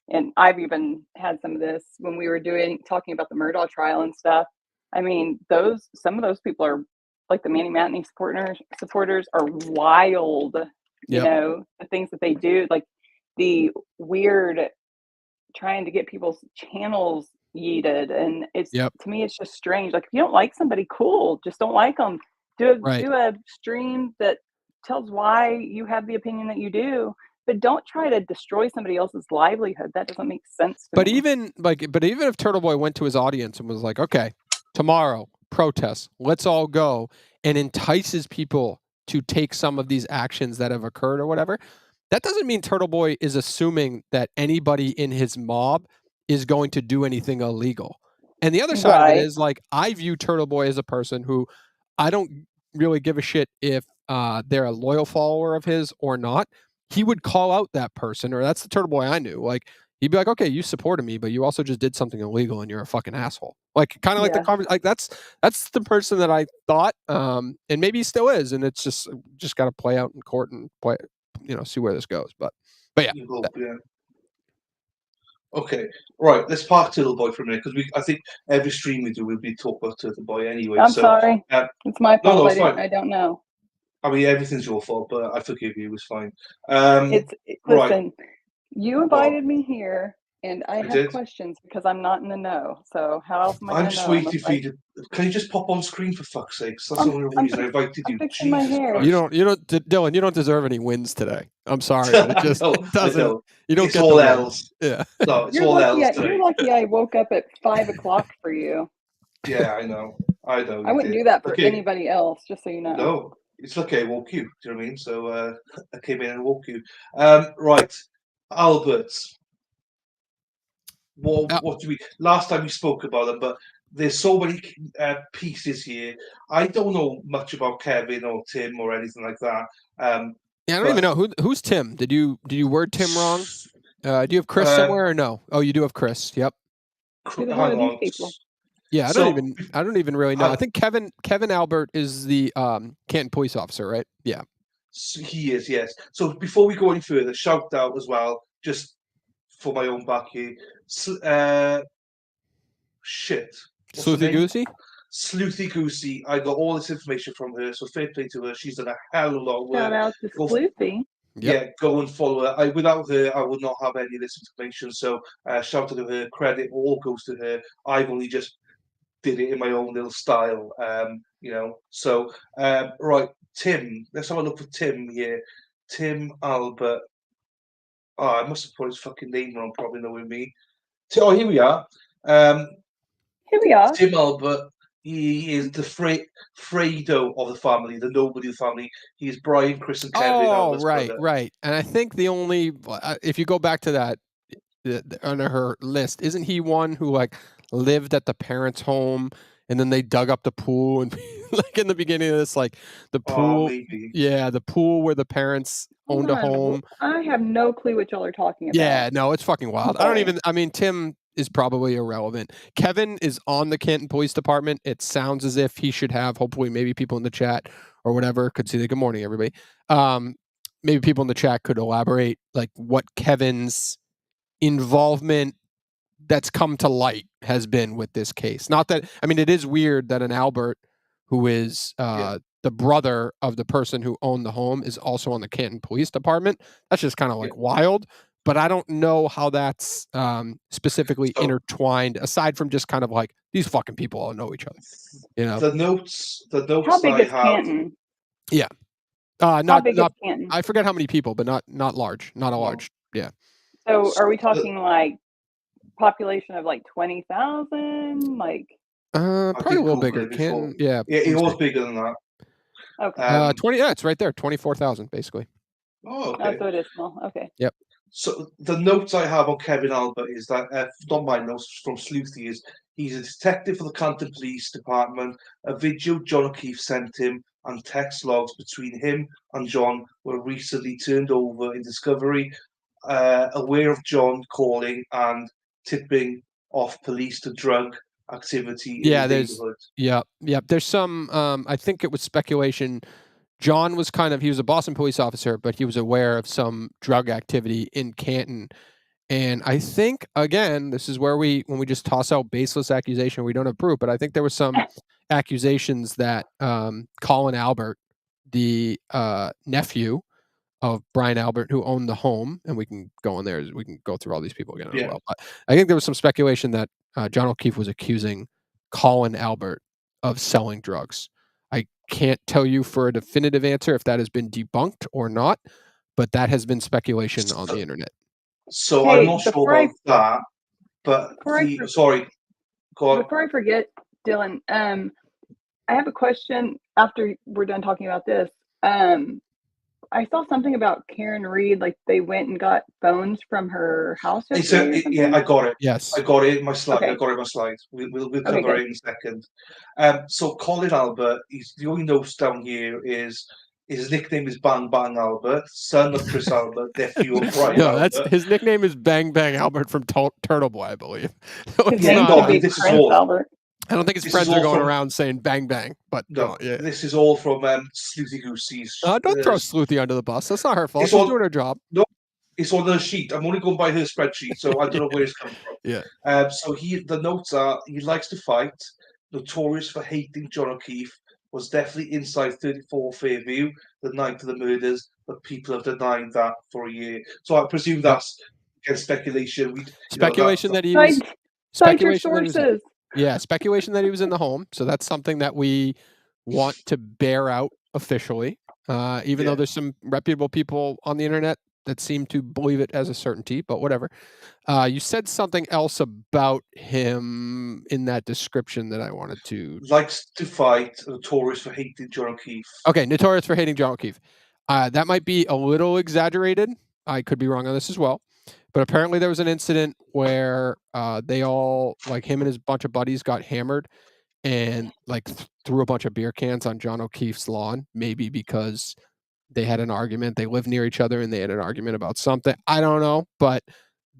and I've even had some of this when we were talking about the Murdaugh trial and stuff. I mean, some of those people are like the Manny Matney supporters are wild. The things that they do, like the weird trying to get people's channels yeeted, and it's to me it's just strange. Like, if you don't like somebody, cool, just don't like them. Do a stream that tells why you have the opinion that you do, but don't try to destroy somebody else's livelihood. That doesn't make sense to But me. even if Turtle Boy went to his audience and was like, okay, tomorrow, protests, let's all go, and entices people to take some of these actions that have occurred or whatever, that doesn't mean Turtle Boy is assuming that anybody in his mob is going to do anything illegal. And the other side of it is, like, I view Turtle Boy as a person who I don't really give a shit if they're a loyal follower of his or not. He would call out that person, or that's the Turtle Boy I knew. Like, he'd be like, okay, you supported me, but you also just did something illegal and you're a fucking asshole. Like, kind of like the conversation. Like, that's the person that I thought, and maybe he still is. And it's just got to play out in court and play, see where this goes. But yeah. Okay, right. Let's park Turtle Boy for a minute, because I think every stream we do, we'll be talking about Turtle Boy anyway. I'm sorry. It's my fault. No, it's fine. I don't know. I mean, everything's your fault, but I forgive you. It was fine. Listen, you invited me here, and I have questions because I'm not in the know. So how else am I going to know? I'm just waiting for you to. Can you just pop on screen for fuck's sake? That's the only reason I invited you. Fixing my hair. You don't, Dylan. You don't deserve any wins today. I'm sorry, but it just it doesn't. You don't it's get all else. Yeah. No, it's all else. You're lucky I woke up at 5 o'clock for you. Yeah, I know. I wouldn't do that for anybody else, just so you know. No, it's okay. I woke you. Do you know what I mean? So I came in and woke you. Right, Albert. What do we? Last time we spoke about them, but there's so many pieces here. I don't know much about Kevin or Tim or anything like that. Yeah, I don't even know who's Tim. Did you word Tim wrong? Do you have Chris somewhere or no? Oh, you do have Chris. Yep. Hang on. Yeah, I don't even really know. I think Kevin Albert is the Canton police officer, right? Yeah. He is, yes. So before we go any further, shout out as well, just for my own back here. Sleuthy Goosey? Sleuthy Goosey. I got all this information from her, so fair play to her. She's done a hell of a lot of work. Shout out to Sleuthy. Yeah, go and follow her. Without her, I would not have any of this information. So shout out to her. Credit all goes to her. I've only just did it in my own little style, So, right, Tim. Let's have a look for Tim here. Tim Albert. Oh, I must have put his fucking name wrong, probably knowing me. Oh, here we are. Here we are. Tim Albert. He is the Fredo of the family, the nobody of the family. He is Brian, Chris, and Kevin. Oh, right. And I think the only, if you go back to that, under her list, isn't he one who lived at the parents' home and then they dug up the pool and like in the beginning of this, like the pool, the pool where the parents owned a home. I have no clue what y'all are talking about. Yeah, no, it's fucking wild. Tim is probably irrelevant. Kevin is on the Canton Police Department. It sounds as if he should have, hopefully maybe people in the chat or whatever could see the good morning, everybody. Maybe people in the chat could elaborate like what Kevin's involvement that's come to light has been with this case. Not that, it is weird that an Albert who is the brother of the person who owned the home is also on the Canton Police Department. That's just kind of wild, but I don't know how that's specifically intertwined aside from just kind of like these fucking people all know each other. The notes how big is Canton? Yeah. How big is Canton? I forget how many people, but not large, not a large. Yeah. So are we talking like population of like 20,000? Like probably a little bigger. Canton, yeah, it was bigger than that. Okay. 20. Yeah, it's right there. 24,000 basically. Oh, okay. So it is small. Okay. Yep. So the notes I have on Kevin Albert is that, not my notes, from Sleuthy, is he's a detective for the Canton Police Department. A video John O'Keefe sent him and text logs between him and John were recently turned over in discovery. Aware of John calling and tipping off police to drug activity in the neighborhood. Yeah. There's some, I think it was speculation. John was he was a Boston police officer, but he was aware of some drug activity in Canton. And I think, again, this is where when we just toss out baseless accusation, we don't have proof, but I think there was some accusations that Colin Albert, the nephew of Brian Albert, who owned the home, and we can go in there, we can go through all these people again as well. But I think there was some speculation that John O'Keefe was accusing Colin Albert of selling drugs. I can't tell you for a definitive answer if that has been debunked or not, but that has been speculation on the internet. So I'm not sure about that, but sorry, go on. Before I forget, Dylan, I have a question after we're done talking about this. I saw something about Karen Read, like they went and got phones from her house yesterday. Yeah, I got it. Yes, I got it in my slide. Okay. I got it in my slide. We'll cover Okay, it in a second. So Colin Albert, the only notes down here is his nickname is Bang Bang Albert, son of Chris Albert, nephew of Brian Albert. His nickname is Bang Bang Albert from Turtle Boy, I believe. So his name could be Prince Albert. I don't think his friends are going around saying bang bang, but no, yeah. This is all from Sleuthie Goosey's. Don't throw Sleuthie under the bus. That's not her fault. She's doing her job. No, it's on the sheet. I'm only going by her spreadsheet, so I don't know where it's coming from. Yeah. So the notes are he likes to fight, notorious for hating John O'Keefe, was definitely inside 34 Fairview the night of the murders, but people have denied that for a year. So I presume that's speculation. Speculation that he was. Speculation that he was. Yeah, speculation that he was in the home. So that's something that we want to bear out officially, even though there's some reputable people on the internet that seem to believe it as a certainty, but whatever. You said something else about him in that description that I wanted to. Likes to fight, notorious for hating John O'Keefe. Okay, notorious for hating John O'Keefe. That might be a little exaggerated. I could be wrong on this as well. But apparently there was an incident where they all, like him and his bunch of buddies, got hammered and like threw a bunch of beer cans on John O'Keefe's lawn, maybe because they had an argument. They lived near each other and they had an argument about something. I don't know, but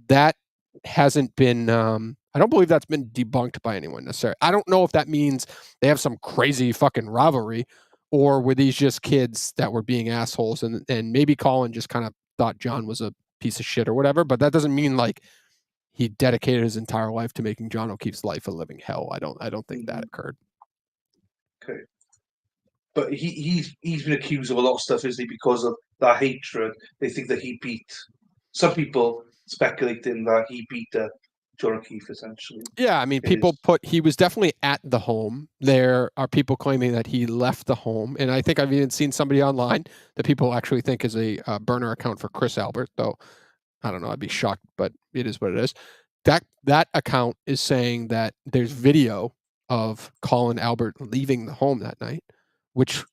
that hasn't been, I don't believe that's been debunked by anyone necessarily. I don't know if that means they have some crazy fucking rivalry, or were these just kids that were being assholes, and maybe Colin just kind of thought John was a piece of shit or whatever, but that doesn't mean like he dedicated his entire life to making John O'Keefe's life a living hell. I don't think that occurred. Okay. But he's been accused of a lot of stuff, isn't he, because of that hatred. They think that he beat, some people speculating that he beat John O'Keefe, essentially. Yeah, I mean, he was definitely at the home. There are people claiming that he left the home, and I think I've even seen somebody online that people actually think is a burner account for Chris Albert, though I don't know, I'd be shocked, but it is what it is. That account is saying that there's video of Colin Albert leaving the home that night, which,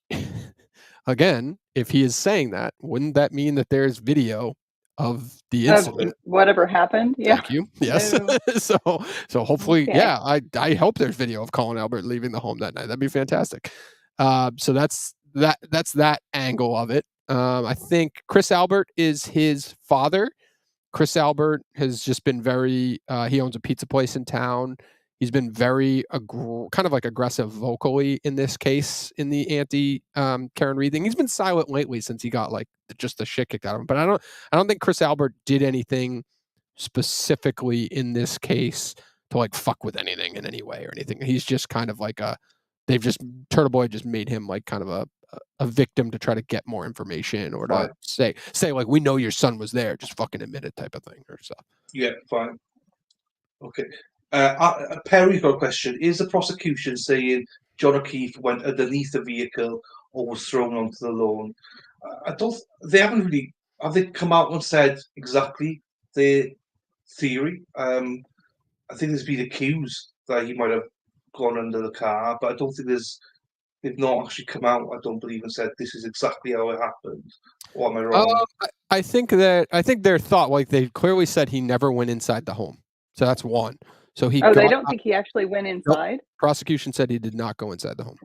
again, if he is saying that, wouldn't that mean that there's video of the incident? Whatever happened? Yeah. Thank you. Yes. No. so hopefully, I hope there's video of Colin Albert leaving the home that night. That'd be fantastic. So that's that angle of it. I think Chris Albert is his father. Chris Albert has just been very, he owns a pizza place in town. He's been very kind of like aggressive vocally in this case in the anti Karen Read thing. He's been silent lately since he got like just the shit kicked out of him. But I don't think Chris Albert did anything specifically in this case to like fuck with anything in any way or anything. He's just kind of like Turtle Boy just made him like kind of a victim to try to get more information or to say like, we know your son was there, just fucking admit it type of thing or stuff. Yeah, fine. Okay. Perry's got a question. Is the prosecution saying John O'Keefe went underneath the vehicle or was thrown onto the lawn? They haven't really, have they come out and said exactly their theory? I think there's been accused that he might have gone under the car, but I don't think they've not actually come out, I don't believe, and said this is exactly how it happened. Or am I wrong? I think their thought, like they clearly said he never went inside the home. So that's one. So they don't think he actually went inside? Nope. Prosecution said he did not go inside the home.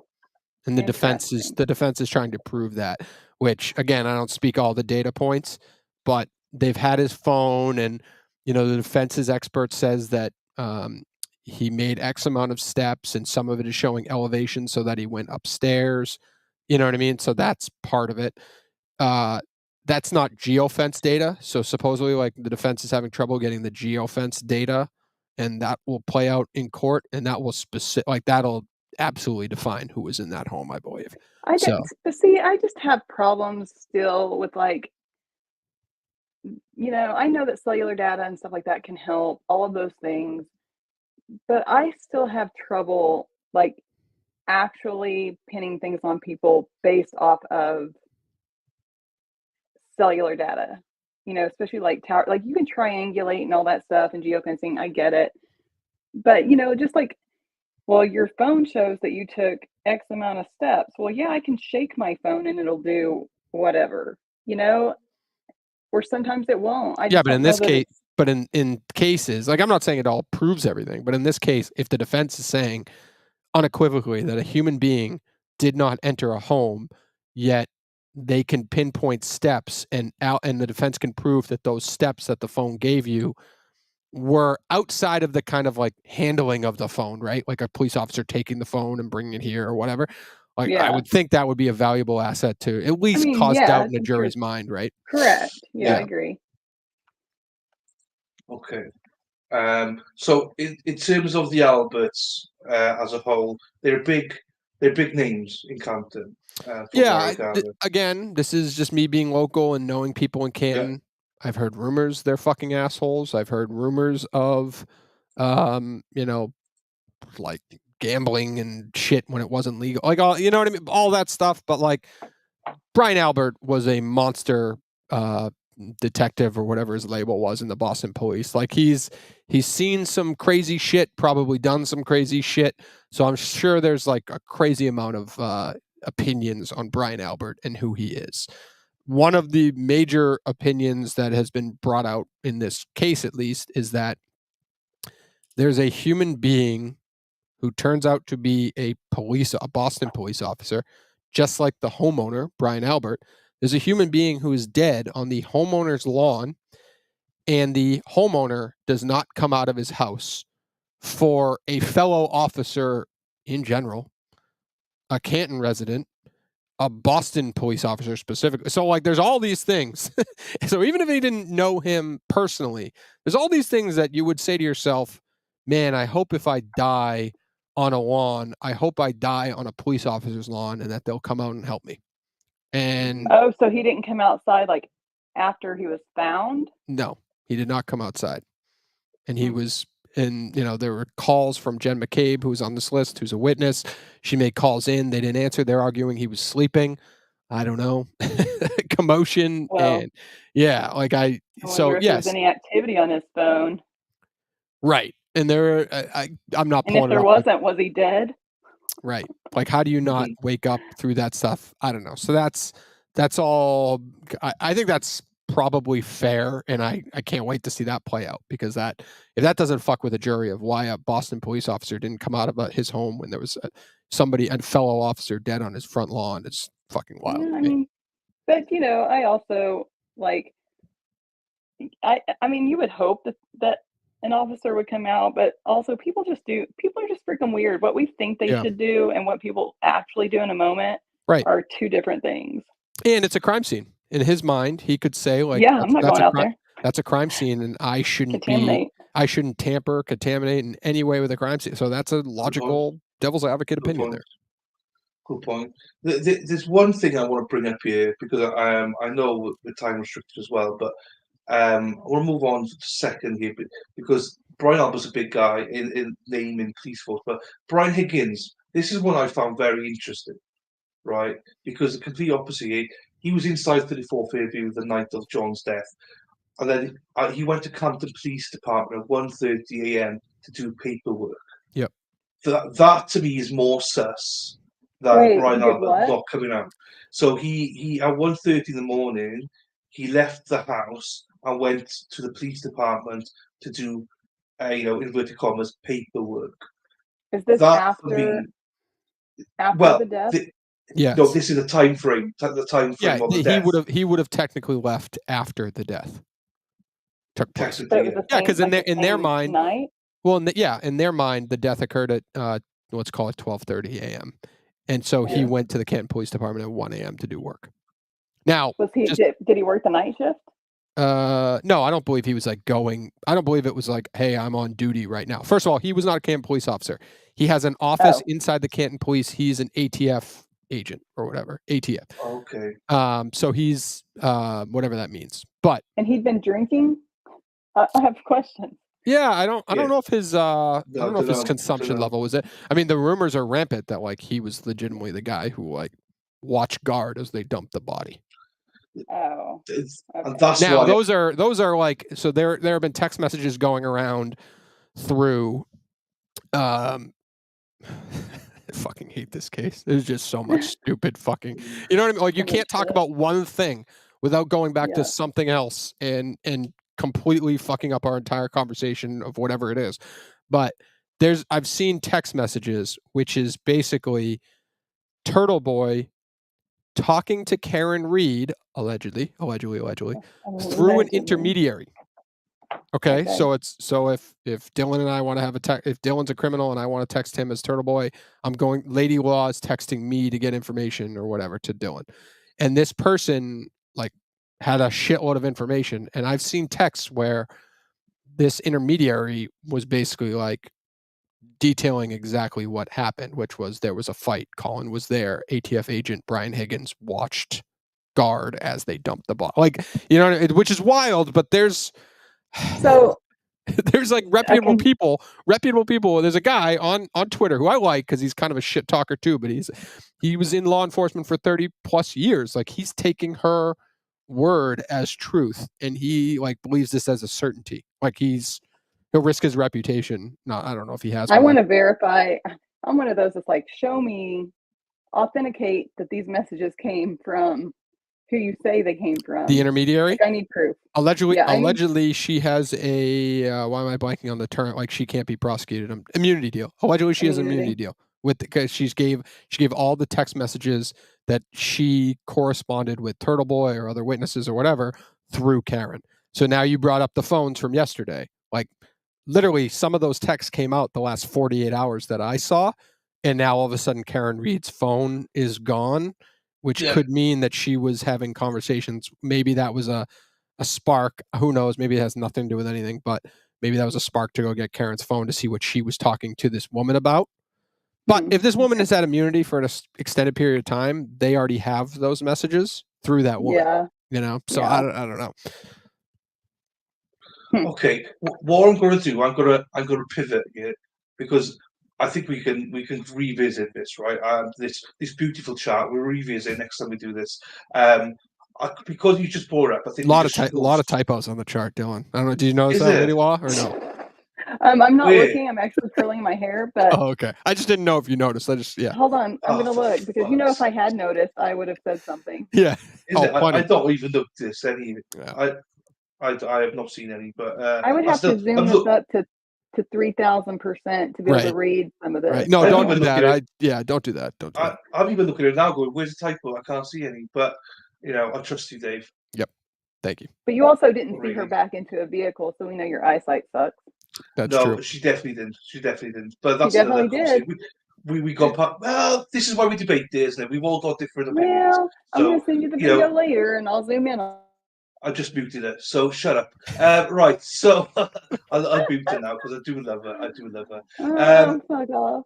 And the defense is trying to prove that, which again, I don't speak all the data points, but they've had his phone, and the defense's expert says that he made X amount of steps, and some of it is showing elevation so that he went upstairs. You know what I mean? So that's part of it. That's not geofence data. So supposedly, like, the defense is having trouble getting the geofence data, and that will play out in court, and that will that'll absolutely define who was in that home, I believe. I just have problems still with, like, I know that cellular data and stuff like that can help, all of those things, but I still have trouble, like, actually pinning things on people based off of cellular data, especially like tower, like you can triangulate and all that stuff and geofencing. I get it. But, just like, well, your phone shows that you took X amount of steps. Well, yeah, I can shake my phone and it'll do whatever, or sometimes it won't. I Yeah, just but don't in know this that case, it's but in cases, like I'm not saying it all proves everything, but in this case, if the defense is saying unequivocally that a human being did not enter a home, yet they can pinpoint steps and the defense can prove that those steps that the phone gave you were outside of the kind of like handling of the phone, right? Like a police officer taking the phone and bringing it here or whatever. Like I yeah. would think that would be a valuable asset to at least cause yeah, doubt in a I'm sure jury's it's mind, right? correct. Yeah, I Yeah. agree. Okay. So in terms of the Alberts as a whole, they're big names in Canton. Yeah, again, this is just me being local and knowing people in Yeah. Canton. I've heard rumors they're fucking assholes. I've heard rumors of, like gambling and shit when it wasn't legal. Like all, you know what I mean? All that stuff. But like Brian Albert was a monster detective or whatever his label was in the Boston Police. Like he's seen some crazy shit, probably done some crazy shit. So I'm sure there's like a crazy amount of opinions on Brian Albert and who he is. One of the major opinions that has been brought out in this case, at least, is that there's a human being who turns out to be a Boston police officer, just like the homeowner, Brian Albert. There's a human being who is dead on the homeowner's lawn, and the homeowner does not come out of his house for a fellow officer in general, a Canton resident, a Boston police officer specifically. So like there's all these things. So even if he didn't know him personally, there's all these things that you would say to yourself, man, I hope if I die on a lawn, I hope I die on a police officer's lawn and that they'll come out and help me. And oh, so he didn't come outside like after he was found? No, he did not come outside. And he was, and there were calls from Jen McCabe, who was on this list, who's a witness. She made calls in. They didn't answer. They're arguing he was sleeping. I don't know. Commotion. Well, and yeah, like I so wonder if yes. there's any activity on his phone. Right. And there, I'm not pulling it up. And if there wasn't, was he dead? Right. Like, how do you not wake up through that stuff? I don't know. So that's all. I think that's probably fair, and I can't wait to see that play out, because if that doesn't fuck with a jury of why a Boston police officer didn't come out of his home when there was a fellow officer dead on his front lawn, it's fucking wild. Yeah, I mean, but I also like. I mean, you would hope that an officer would come out, but also people are just freaking weird. What we think they should do and what people actually do in a moment are two different things. And it's a crime scene. In his mind, he could say, like, yeah, I'm not going out there. That's a crime scene, and I shouldn't tamper, contaminate in any way with a crime scene. So that's a logical devil's advocate opinion there. Good point. There's one thing I want to bring up here, because I know the time restricted as well, but I want to move on to the second here, because Brian Albert's a big guy in name in police force, but Brian Higgins, this is one I found very interesting, right? Because the complete opposite, he was inside 34 Fairview the night of John's death, and then he went to Canton Police Department at 1:30 a.m. to do paperwork. Yep. That to me is more sus than Brian Albert not coming out. So he at 1:30 in the morning, he left the house and went to the police department to do, inverted commas, paperwork. Is this after the death? Yes. No, this is the time frame. The time frame of the death. He would have technically left after the death took place. Yeah, because in their mind, night? Well, in their mind, the death occurred at let's call it 12:30 a.m. And so he went to the Canton Police Department at 1 a.m. to do work. Now, did he work the night shift? No, I don't believe he was like going. I don't believe it was like, hey, I'm on duty right now. First of all, he was not a Canton police officer. He has an office inside the Canton Police. He's an ATF agent or whatever. ATF. Okay. So he's whatever that means. But and he'd been drinking. I have questions. Yeah, I don't know if his consumption level was it. I mean, the rumors are rampant that like he was legitimately the guy who like watched guard as they dumped the body. Oh. And that's now why those are like, so there have been text messages going around through I fucking hate this case. There's just so much stupid fucking, you know what I mean? Like, you can't talk about one thing without going back to something else and completely fucking up our entire conversation of whatever it is. But I've seen text messages, which is basically Turtle Boy talking to Karen Read, allegedly, through an intermediary. Okay, so if Dylan and I want to have if Dylan's a criminal and I want to text him as Turtle Boy, Lady Law is texting me to get information or whatever to Dylan. And this person like had a shitload of information. And I've seen texts where this intermediary was basically like detailing exactly what happened, which was there was a fight. Colin was there. ATF agent Brian Higgins watched guard as they dumped the ball. Like, you know, which is wild, but there's like reputable people. There's a guy on Twitter who I like because he's kind of a shit talker too, but he was in law enforcement for 30 plus years. Like, he's taking her word as truth, and he like believes this as a certainty. Like, he'll risk his reputation. No, I don't know if he has. I want to verify. I'm one of those that's like, show me, authenticate that these messages came from who you say they came from. The intermediary? Like, I need proof. Allegedly, she has a, why am I blanking on the term? Like, she can't be prosecuted. Immunity deal. Allegedly, she has an immunity deal because she gave all the text messages that she corresponded with Turtle Boy or other witnesses or whatever through Karen. So now you brought up the phones from yesterday. Like, literally, some of those texts came out the last 48 hours that I saw, and now all of a sudden Karen Read's phone is gone, which could mean that she was having conversations. Maybe that was a spark. Who knows? Maybe it has nothing to do with anything, but maybe that was a spark to go get Karen's phone to see what she was talking to this woman about. But if this woman has had immunity for an extended period of time, they already have those messages through that woman. Yeah. You know? So I don't know. Okay, what I'm going to do, I'm going to pivot here because I think we can revisit this, right? This beautiful chat. We'll revisit next time we do this. Because you just brought it up, I think a lot of typos on the chart, Dylan. I don't know. Did you notice that, Lady Law, or no? I'm not looking. I'm actually curling my hair, but okay. I just didn't know if you noticed. Hold on, I'm gonna look because if I had noticed, I would have said something. Yeah. I don't even look at this any. Yeah. I have not seen any, but I would have to zoom this up to 3,000% to be able to read some of this. Right. No, don't do that. Don't do that. Don't do that. I'm even looking at it now going, where's the typo? I can't see any, but I trust you, Dave. Yep. Thank you. But you also didn't see her back into a vehicle, so we know your eyesight sucks. That's true. She definitely didn't. But that's she definitely did. We got well, this is why we debate, isn't it? We've all got different opinions. Well, I'm going to send you the video later, and I'll zoom in on. I just muted it, so shut up. Right, so I'll mute it now because I do love her. Fuck off.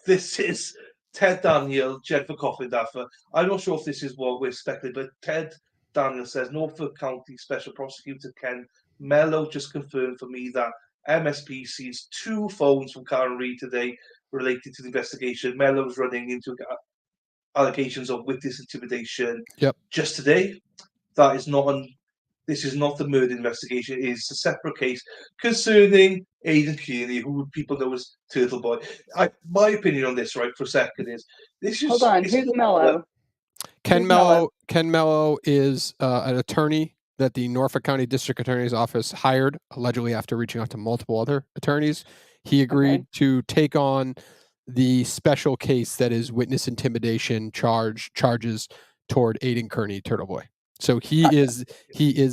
This is Ted Daniel, Jennifer Coffindaffer. I'm not sure if this is what we're speculating, but Ted Daniel says Norfolk County Special Prosecutor Ken Mello just confirmed for me that MSP seized 2 phones from Karen Read today related to the investigation. Mello's running into allegations of witness intimidation. Yep. Just today. That is not this is not the murder investigation. It is a separate case concerning Aidan Kearney, who people know as Turtle Boy. My opinion on this, right, for a second, is this is. Hold on, who's Mello? Ken Mello is an attorney that the Norfolk County District Attorney's Office hired, allegedly after reaching out to multiple other attorneys. He agreed to take on the special case that is witness intimidation charges toward Aidan Kearney, Turtle Boy. So he is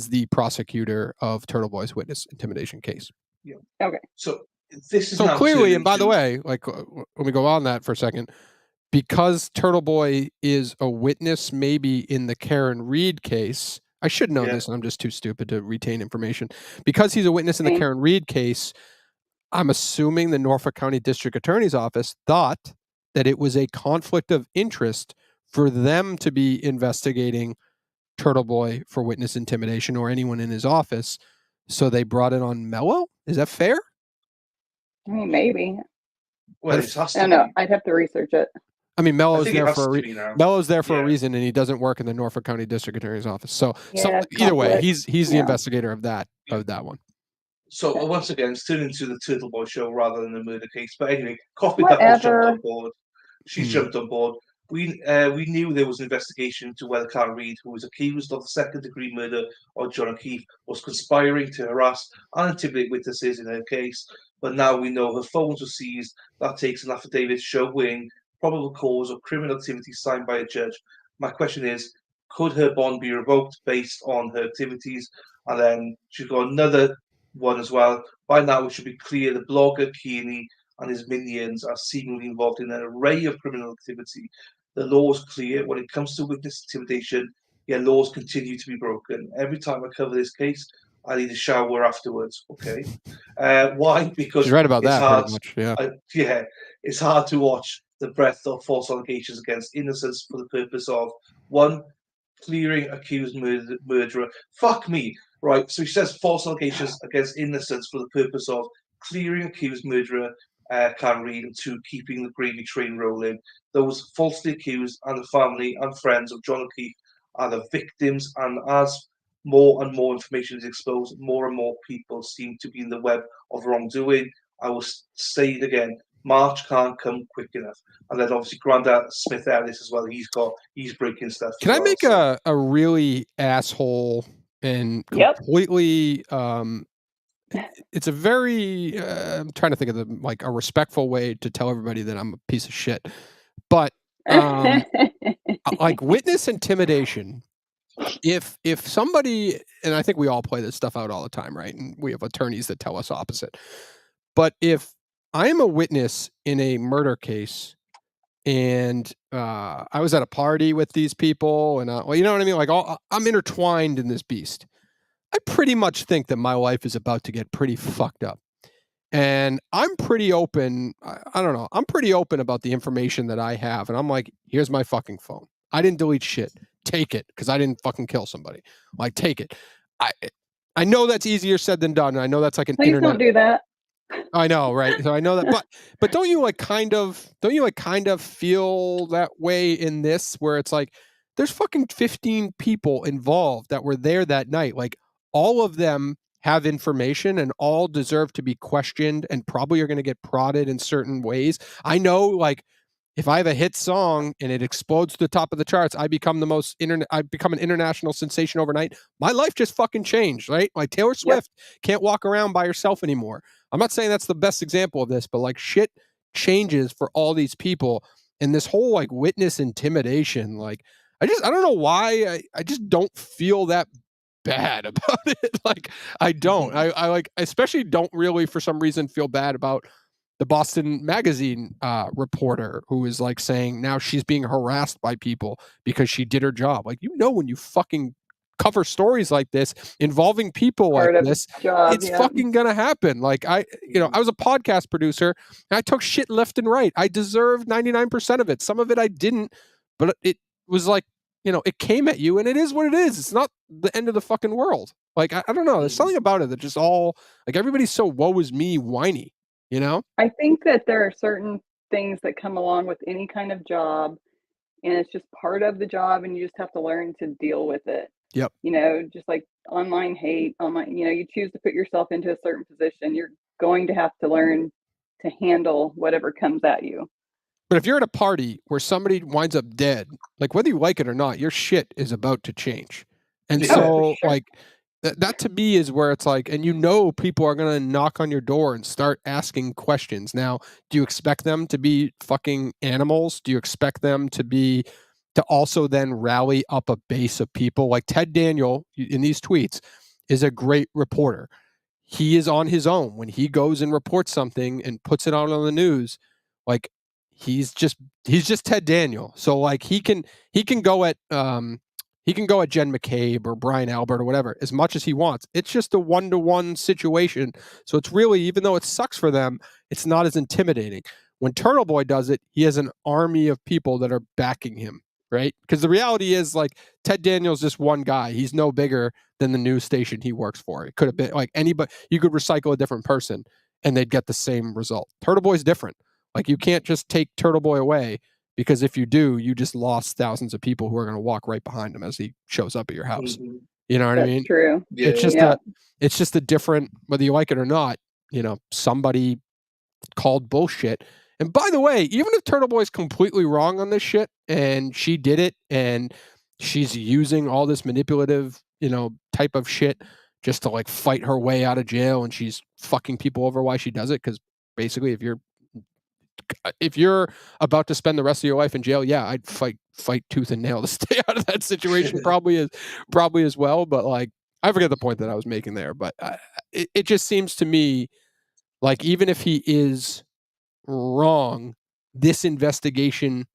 the prosecutor of Turtle Boy's witness intimidation case. Yeah. Okay. So this is so clearly, and by the way, like, let me go on that for a second. Because Turtle Boy is a witness, maybe in the Karen Read case. I should know this, and I'm just too stupid to retain information. Because he's a witness in the Karen Read case, I'm assuming the Norfolk County District Attorney's Office thought that it was a conflict of interest for them to be investigating Turtle Boy for witness intimidation or anyone in his office. So they brought it on Mello? Is that fair? I mean, maybe. Well, I don't know. I'd have to research it. I mean, Mello's think it there has for to be now. Mello's there for a Yeah. reason, and he doesn't work in the Norfolk County District Attorney's office. So Yeah, either way, conflict. he's the Yeah. investigator of that one. So once again, it's turned into the Turtle Boy show rather than the murder case. But anyway, Coffee Duff's jumped Whatever. on board. She's jumped on board. We knew there was an investigation into whether Karen Reid, who was accused of the second-degree murder of John O'Keefe, was conspiring to harass and intimidate witnesses in her case. But now we know her phones were seized. That takes an affidavit showing probable cause of criminal activity signed by a judge. My question is, could her bond be revoked based on her activities? And then she's got another one as well. By now, it should be clear the blogger Kearney and his minions are seemingly involved in an array of criminal activity. The law is clear when it comes to witness intimidation, yet laws continue to be broken. Every time I cover this case, I need a shower afterwards. Okay, why? Because You're right about that. Hard, pretty much, yeah. It's hard to watch the breadth of false allegations against innocents for the purpose of one, clearing accused murderer. Fuck me, right? So he says false allegations against innocents for the purpose of clearing accused murderer Karen Reid, and two, keeping the gravy train rolling. Those falsely accused and the family and friends of John O'Keefe are the victims, and as more and more information is exposed, more and more people seem to be in the web of wrongdoing. I will say it again. March can't come quick enough. And then obviously Grandad Smith Ellis as well. He's breaking stuff. Can I make a really asshole and completely it's a very I'm trying to think of a respectful way to tell everybody that I'm a piece of shit. But like witness intimidation. If somebody, and I think we all play this stuff out all the time, right? And we have attorneys that tell us opposite. But if I am a witness in a murder case and I was at a party with these people and well, you know what I mean? Like I'm intertwined in this beast. I pretty much think that my life is about to get pretty fucked up. And I'm pretty open. I don't know. I'm pretty open about the information that I have. And I'm like, here's my fucking phone. I didn't delete shit. Take it, because I didn't fucking kill somebody. Like, take it. I know that's easier said than done. I know that's like an Please internet. Don't do that. I know, right? So I know that, but don't you kind of feel that way in this, where it's like there's fucking 15 people involved that were there that night. Like all of them have information and all deserve to be questioned and probably are going to get prodded in certain ways. I know, like, if I have a hit song and it explodes to the top of the charts, I become I become an international sensation overnight. My life just fucking changed, right? Like Taylor Swift can't walk around by herself anymore. I'm not saying that's the best example of this, but like shit changes for all these people. And this whole like witness intimidation, like I don't know why I just don't feel that bad about it. Like I don't. I like especially don't really for some reason feel bad about the Boston Magazine reporter who is like saying now she's being harassed by people because she did her job. Like, you know, when you fucking cover stories like this involving people like this, it's fucking gonna happen. Like I was a podcast producer and I took shit left and right. I deserved 99% of it. Some of it I didn't, but it was like, it came at you and it is what it is. It's not the end of the fucking world. Like, I don't know. There's something about it that just all like everybody's so woe is me whiny. I think that there are certain things that come along with any kind of job, and it's just part of the job, and you just have to learn to deal with it. Yep. Just like online hate, you choose to put yourself into a certain position, you're going to have to learn to handle whatever comes at you. But if you're at a party where somebody winds up dead, like whether you like it or not, your shit is about to change. And so like that to me is where it's like, and people are going to knock on your door and start asking questions. Now, do you expect them to be fucking animals? Do you expect them to also then rally up a base of people? Like Ted Daniel in these tweets is a great reporter. He is on his own. When he goes and reports something and puts it out on the news, like he's just Ted Daniel. So like he can go at Jen McCabe or Brian Albert or whatever as much as he wants. It's just a 1-to-1 situation. So it's really, even though it sucks for them, it's not as intimidating. When Turtle Boy does it, he has an army of people that are backing him, right? Because the reality is, like, Ted Daniel's just one guy. He's no bigger than the news station he works for. It could have been like anybody. You could recycle a different person and they'd get the same result. Turtle Boy's different. Like, you can't just take Turtle Boy away because if you do, you just lost thousands of people who are going to walk right behind him as he shows up at your house. Mm-hmm. You know what I mean? True. Yeah. It's just a different, whether you like it or not, you know, somebody called bullshit. And by the way, even if Turtle Boy's completely wrong on this shit and she did it and she's using all this manipulative, you know, type of shit just to like fight her way out of jail and she's fucking people over why she does it, because basically if you're about to spend the rest of your life in jail, yeah, I'd fight tooth and nail to stay out of that situation probably as well. But like, I forget the point that I was making there, but it just seems to me like even if he is wrong, this investigation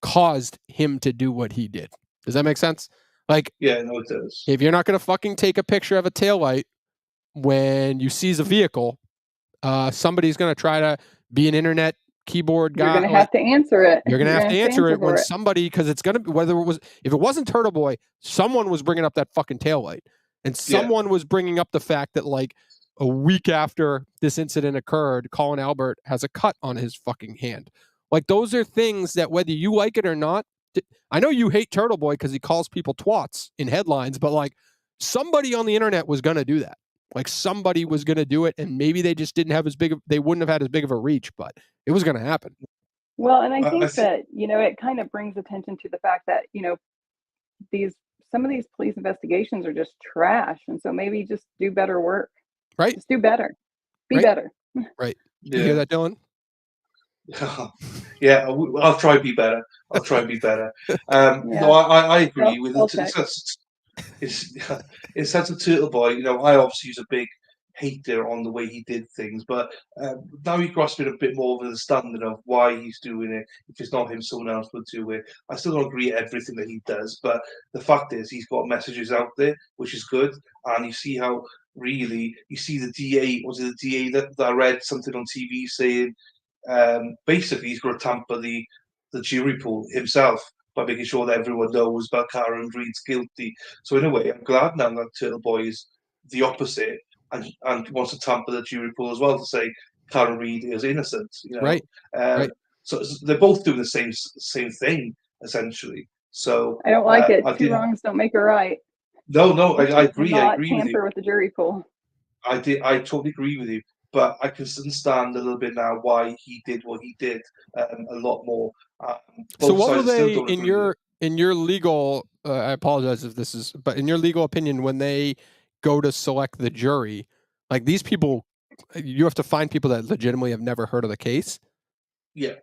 caused him to do what he did. Does that make sense? Like, yeah, no, it does. If you're not going to fucking take a picture of a taillight when you seize a vehicle, somebody's going to try to be an internet keyboard guy. You're going to have to answer it. You're going to have to answer it when somebody, because it's going to be, if it wasn't Turtle Boy, someone was bringing up that fucking taillight. And someone was bringing up the fact that like a week after this incident occurred, Colin Albert has a cut on his fucking hand. Like, those are things that whether you like it or not, I know you hate Turtle Boy because he calls people twats in headlines, but like somebody on the internet was going to do that. Like somebody was going to do it, and maybe they just didn't have they wouldn't have had as big of a reach, but it was going to happen. Well, and I think that, you know, it kind of brings attention to the fact that, you know, some of these police investigations are just trash. And so maybe just do better work. Right. Just do better. Be better. Right. Yeah. You hear that, Dylan? Yeah, I'll try to be better. No, I agree with it. In sense of Turtle Boy, you know, I obviously was a big hater on the way he did things, but now he grasping a bit more of an understanding of why he's doing it. If it's not him, someone else would do it. I still don't agree with everything that he does, but the fact is he's got messages out there, which is good, and you see how really you see the DA. Was it the DA that I read something on TV saying? Basically, he's going to tamper the jury pool himself by making sure that everyone knows that Karen Reid's guilty. So in a way, I'm glad now that Turtle Boy is the opposite and wants to tamper the jury pool as well to say Karen Reid is innocent. You know? Right. So they're both doing the same thing essentially. So I don't like it. Two wrongs don't make a right. No, I agree. I agree with you. Tamper with the jury pool. I totally agree with you. But I can understand a little bit now why he did what he did a lot more. So what were they in your legal? I apologize if this is, but in your legal opinion, when they go to select the jury, like these people, you have to find people that legitimately have never heard of the case. Yeah.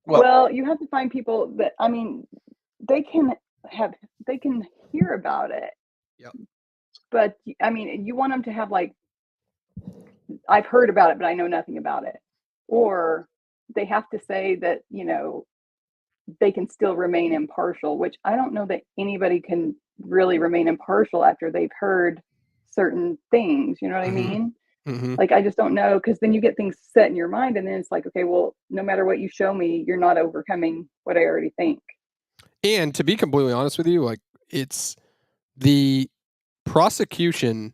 Well, you have to find people that, I mean, they can hear about it. Yeah. But I mean, you want them to have like, I've heard about it, but I know nothing about it. Or they have to say that, you know, they can still remain impartial, which I don't know that anybody can really remain impartial after they've heard certain things. You know what I mean? Mm-hmm. Like, I just don't know, because then you get things set in your mind and then it's like, okay, well, no matter what you show me, you're not overcoming what I already think. And to be completely honest with you, like, it's the prosecution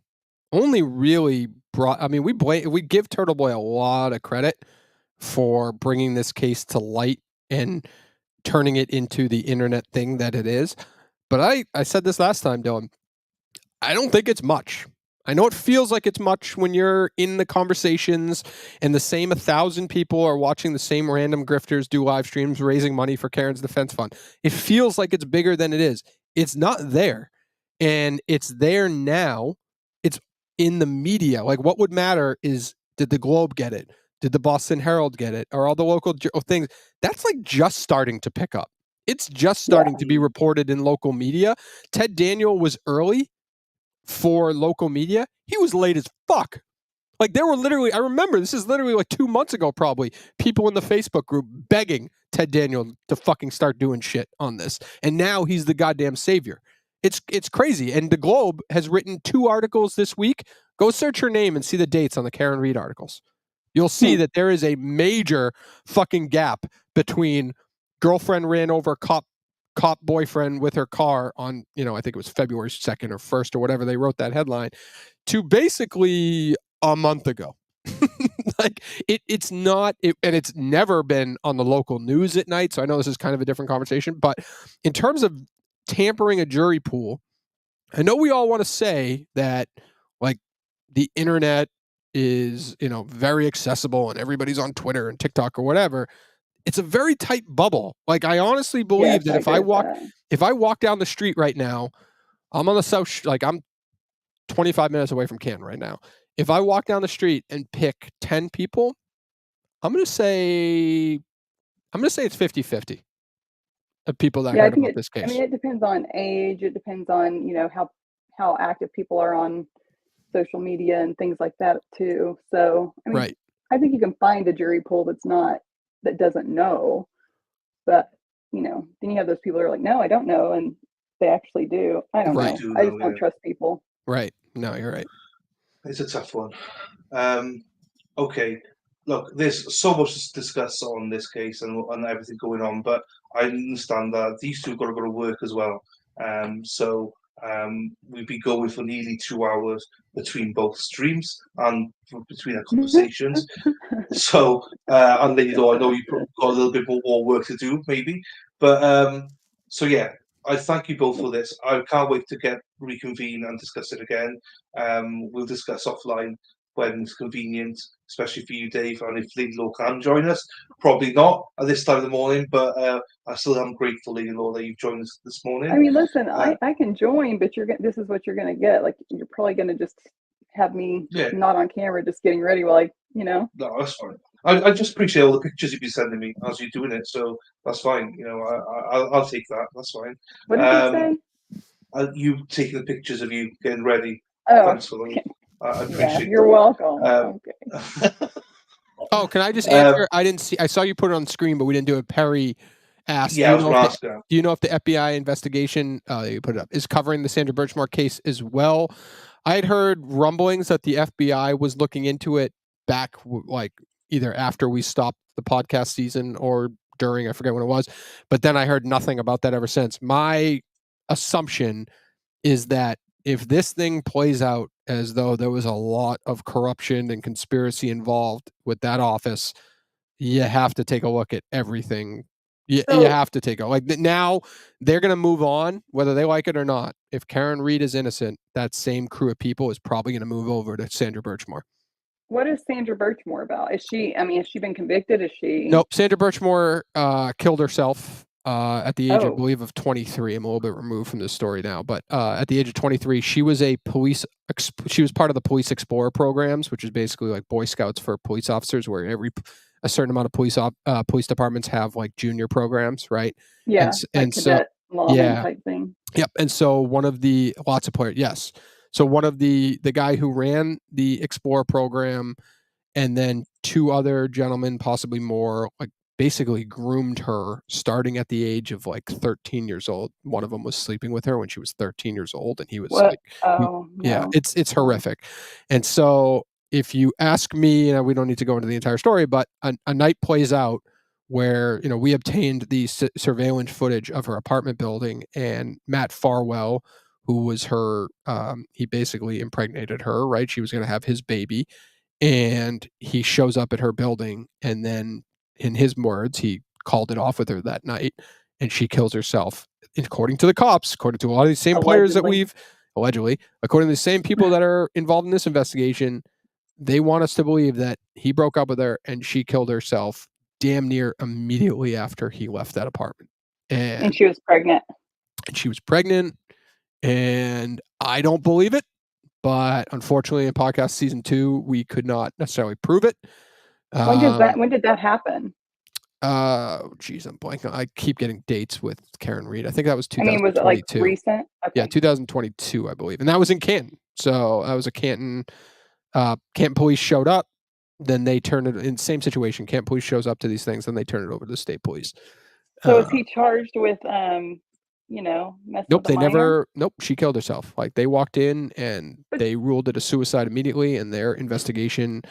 only really brought, I mean, we give Turtle Boy a lot of credit for bringing this case to light and turning it into the internet thing that it is. But I said this last time, Dylan, I don't think it's much. I know it feels like it's much when you're in the conversations and the same 1,000 people are watching the same random grifters do live streams raising money for Karen's Defense Fund. It feels like it's bigger than it is. It's not there. And it's there now. It's in the media. Like, what would matter is, did the Globe get it? Did the Boston Herald get it? Or all the local things? That's like just starting to pick up. It's just starting to be reported in local media. Ted Daniel was early for local media. He was late as fuck. Like, there were literally, I remember, this is literally like 2 months ago probably, people in the Facebook group begging Ted Daniel to fucking start doing shit on this. And now he's the goddamn savior. It's crazy. And the Globe has written 2 articles this week. Go search her name and see the dates on the Karen Reid articles. You'll see that there is a major fucking gap between girlfriend ran over cop boyfriend with her car on, you know, I think it was February 2nd or 1st or whatever they wrote that headline, to basically a month ago. Like it's not, and it's never been on the local news at night. So I know this is kind of a different conversation, but in terms of tampering a jury pool, I know we all want to say that like the internet is, very accessible and everybody's on Twitter and TikTok or whatever. It's a very tight bubble. Like I honestly believe that if I walk down the street right now, I'm on the south, I'm 25 minutes away from Canton right now. If I walk down the street and pick 10 people, I'm going to say it's 50-50 of people that heard about this case. I mean, it depends on age. It depends on, how active people are on social media and things like that too. So, I mean, right. I think you can find a jury pool that doesn't know, but then you have those people who are like, no, I don't know. And they actually do. I don't know. I just don't trust people. Right. No, you're right. It's a tough one. Okay. Look, there's so much to discuss on this case and everything going on, but I understand that these two got to go to work as well. So we've been going for nearly 2 hours between both streams and between our conversations. So, and then, I know you've got a little bit more work to do, maybe. But, so yeah, I thank you both for this. I can't wait to reconvene and discuss it again. We'll discuss offline when it's convenient, especially for you, Dave, and if Lady Law can join us. Probably not at this time of the morning, but I still am grateful, Lady Law, that you've joined us this morning. I mean, listen, I can join, but this is what you're going to get. Like, you're probably going to just have me not on camera, just getting ready while No, that's fine. I just appreciate all the pictures you've been sending me as you're doing it, so that's fine. I'll take that. That's fine. What did you say? You taking the pictures of you getting ready. Oh, thanks for them. I appreciate you're welcome. Okay. Oh, can I just answer? I saw you put it on the screen, but we didn't do it. Perry asked, I was going to ask do you know if the FBI investigation, you put it up, is covering the Sandra Birchmore case as well? I had heard rumblings that the FBI was looking into it back, like either after we stopped the podcast season or during, I forget when it was, but then I heard nothing about that ever since. My assumption is that if this thing plays out as though there was a lot of corruption and conspiracy involved with that office, you have to take a look at everything. You have to take now they're going to move on, whether they like it or not. If Karen Read is innocent, that same crew of people is probably going to move over to Sandra Birchmore. What is Sandra Birchmore about? Has she been convicted? Is she? Nope. Sandra Birchmore killed herself at the age, I believe, of 23. I'm a little bit removed from this story now, but at the age of 23, she was she was part of the Police Explorer programs, which is basically like Boy Scouts for police officers, where a certain amount of police departments have like junior programs, right? Yeah, and so type thing. Yep. And so one of the lots of players, yes. So one of the guy who ran the Explorer program, and then two other gentlemen, possibly more, like basically groomed her starting at the age of like 13 years old. One of them was sleeping with her when she was 13 years old, and he was it's horrific. And so if you ask me, and we don't need to go into the entire story, but a night plays out where we obtained the surveillance footage of her apartment building, and Matt Farwell, who was her, he basically impregnated her, right? She was going to have his baby, and he shows up at her building, and then in his words, he called it off with her that night, and she kills herself. According to the cops, according to a lot of these same players that according to the same people that are involved in this investigation, they want us to believe that he broke up with her and she killed herself damn near immediately after he left that apartment. And she was pregnant. And she was pregnant, and I don't believe it. But unfortunately, in podcast season 2, we could not necessarily prove it. When did that happen? Geez, I'm blanking. I keep getting dates with Karen Read. I think that was 2022. Was it like recent? Okay. Yeah, 2022, I believe, and that was in Canton. So that was a Canton. Canton police showed up. Then they turned it in same situation. Canton police shows up to these things, and they turn it over to the state police. So is he charged with nope, they never. Nope, she killed herself. Like they walked in and they ruled it a suicide immediately, and their investigation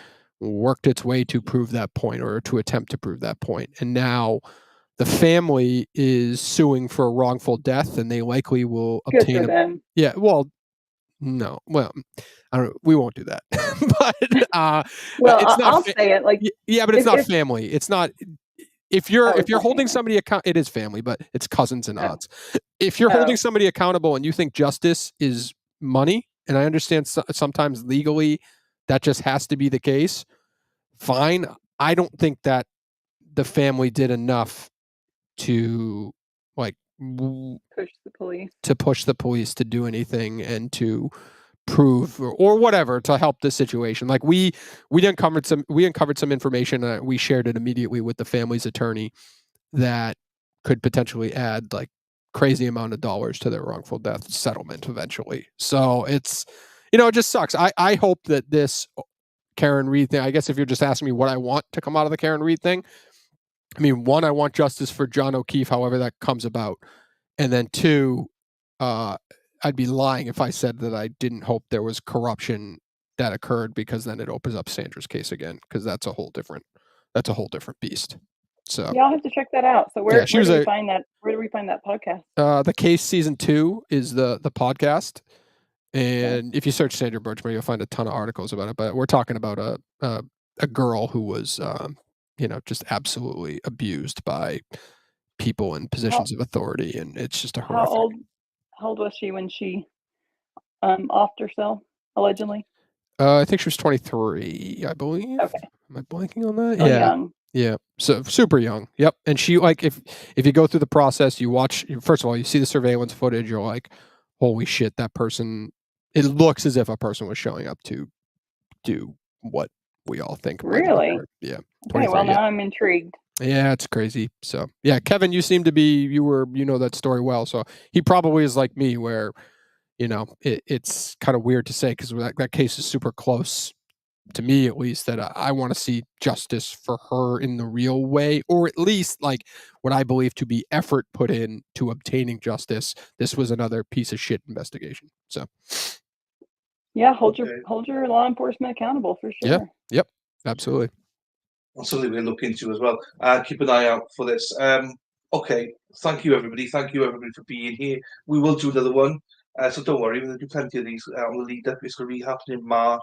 worked its way to prove that point, or to attempt to prove that point. And now the family is suing for a wrongful death, and they likely will obtain. Good for them. Yeah, well, No, well, I don't. We won't do that. But well, it's not. I'll say it like yeah, but it's not family. It's not. If you're holding family. somebody account, it is family, but it's cousins and Oh. aunts. If you're holding somebody accountable and you think justice is money, and I understand sometimes legally that just has to be the case, fine. I don't think that the family did enough to like push the police to do anything and to prove or whatever to help the situation. Like we uncovered some information. We shared it immediately with the family's attorney that could potentially add like crazy amount of dollars to their wrongful death settlement eventually. So it's, it just sucks. I hope that this Karen Read thing, I guess if you're just asking me what I want to come out of the Karen Read thing, I mean, one, I want justice for John O'Keefe, however that comes about. And then two, I'd be lying if I said that I didn't hope there was corruption that occurred, because then it opens up Sandra's case again, because that's a whole different beast. So yeah, I'll have to check that out. So where do we find that? Where do we find that podcast? The Case season 2 is the podcast, and if you search Sandra Birchmore, you'll find a ton of articles about it. But we're talking about a girl who was just absolutely abused by people in positions of authority, and it's just a horrific. How old was she when she offed herself, allegedly? I think she was 23, I believe. Okay. Am I blanking on that? So young. Yeah. So super young. Yep. And she, like, if you go through the process, you watch, first of all, you see the surveillance footage, you're like, holy shit, that person, it looks as if a person was showing up to do what we all think. Really? Yeah. Okay, well, now I'm intrigued. Yeah, it's crazy. So yeah, Kevin, you seem to be, you know that story well. So he probably is like me, where, it's kind of weird to say, because that case is super close to me, at least, that I want to see justice for her in the real way, or at least like what I believe to be effort put in to obtaining justice. This was another piece of shit investigation. So yeah, hold your law enforcement accountable for sure. Yeah. Yep. Absolutely. That's something we'll look into as well. Keep an eye out for this. Okay. Thank you, everybody. Thank you, everybody, for being here. We will do another one. So don't worry, we'll do plenty of these on the lead up. It's going to be happening in March,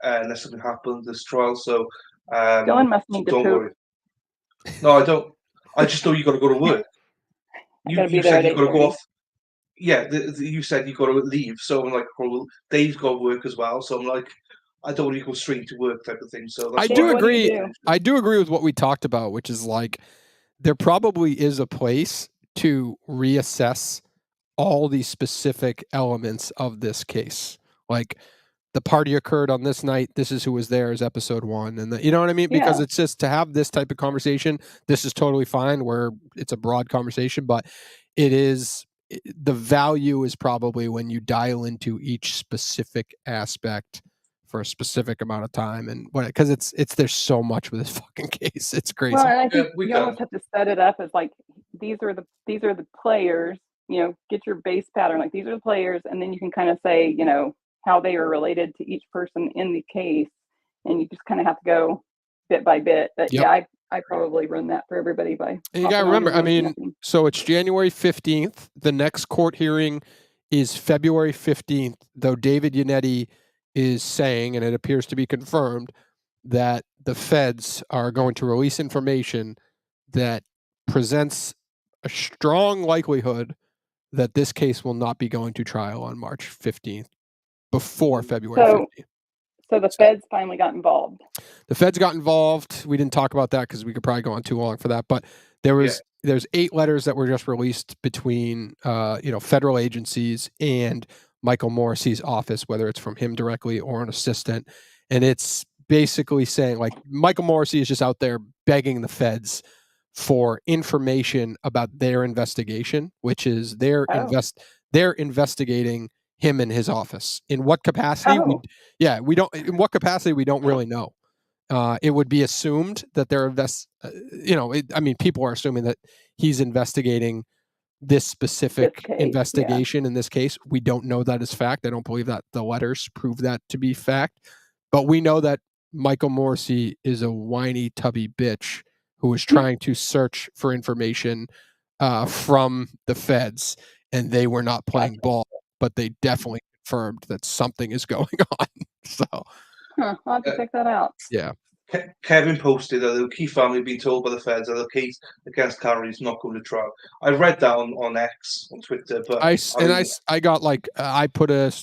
unless something happens, this trial. So Dylan must need to don't poop. worry. No, I don't. I just know you got to go to work. You said you got to go off. Yeah, you said you got to leave. So I'm like, well, Dave's got to work as well. So I'm like, I don't want to go straight to work type of thing. So that's I do agree. I do agree with what we talked about, which is like, there probably is a place to reassess all these specific elements of this case. Like, the party occurred on this night. This is who was there, is episode 1. And you know what I mean? Because it's just, to have this type of conversation, this is totally fine, where it's a broad conversation, but the value is probably when you dial into each specific aspect for a specific amount of time, and because there's so much with this fucking case. It's crazy. Well, and I think you almost have to set it up as like, these are the players, get your base pattern, like these are the players, and then you can kind of say, how they are related to each person in the case, and you just kind of have to go bit by bit. But yeah, I probably run that for everybody by. And you gotta remember, I mean, so it's January 15th. The next court hearing is February 15th, though David Yannetti is saying, and it appears to be confirmed, that the feds are going to release information that presents a strong likelihood that this case will not be going to trial on March 15th, before February 15th. So the feds finally got involved. The feds got involved. We didn't talk about that because we could probably go on too long for that. But there's 8 letters that were just released between federal agencies and Michael Morrissey's office, whether it's from him directly or an assistant. And it's basically saying, like, Michael Morrissey is just out there begging the feds for information about their investigation, which is they're investigating him in his office. In what capacity? We don't. In what capacity? We don't really know. It would be assumed that they're people are assuming that he's investigating this specific investigation in this case. We don't know that as fact. I don't believe that the letters prove that to be fact. But we know that Michael Morrissey is a whiny, tubby bitch who is trying to search for information from the feds, and they were not playing ball. But they definitely confirmed that something is going on. So I'll have to check that out. Yeah. Kevin posted that the O'Keefe family have been told by the feds that the case against Carrie is not going to trial. I read that on X, on Twitter, but I got like I put a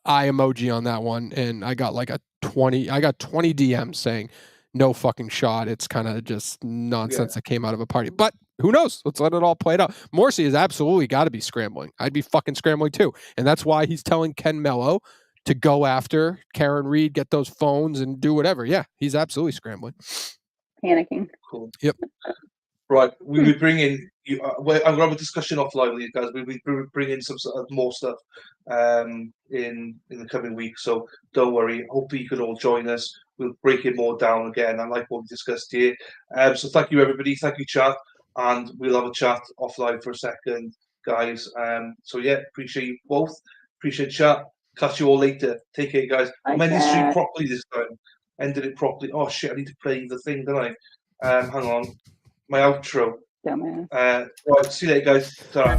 eye emoji on that one, and I got like 20 DMs saying no fucking shot. It's kind of just nonsense that came out of a party. But who knows? Let's let it all play out. Morrissey has absolutely got to be scrambling. I'd be fucking scrambling too. And that's why he's telling Ken Mello to go after Karen Read, get those phones and do whatever. Yeah, he's absolutely scrambling. Panicking. Cool. Yep. Right. We will bring in, I'm going to have a discussion offline with you guys. We'll be bringing some sort of more stuff in the coming weeks. So don't worry. Hopefully you can all join us. We'll break it more down again. I like what we discussed here. So thank you, everybody. Thank you, chat. And we'll have a chat offline for a second, guys. So yeah, appreciate you both. Appreciate chat. Catch you all later. Take care, guys. I'm ending the stream properly this time. Ended it properly. Oh shit, I need to play the thing, don't I? Hang on. My outro. Dumbass. Right, see you later, guys. Ta-ra.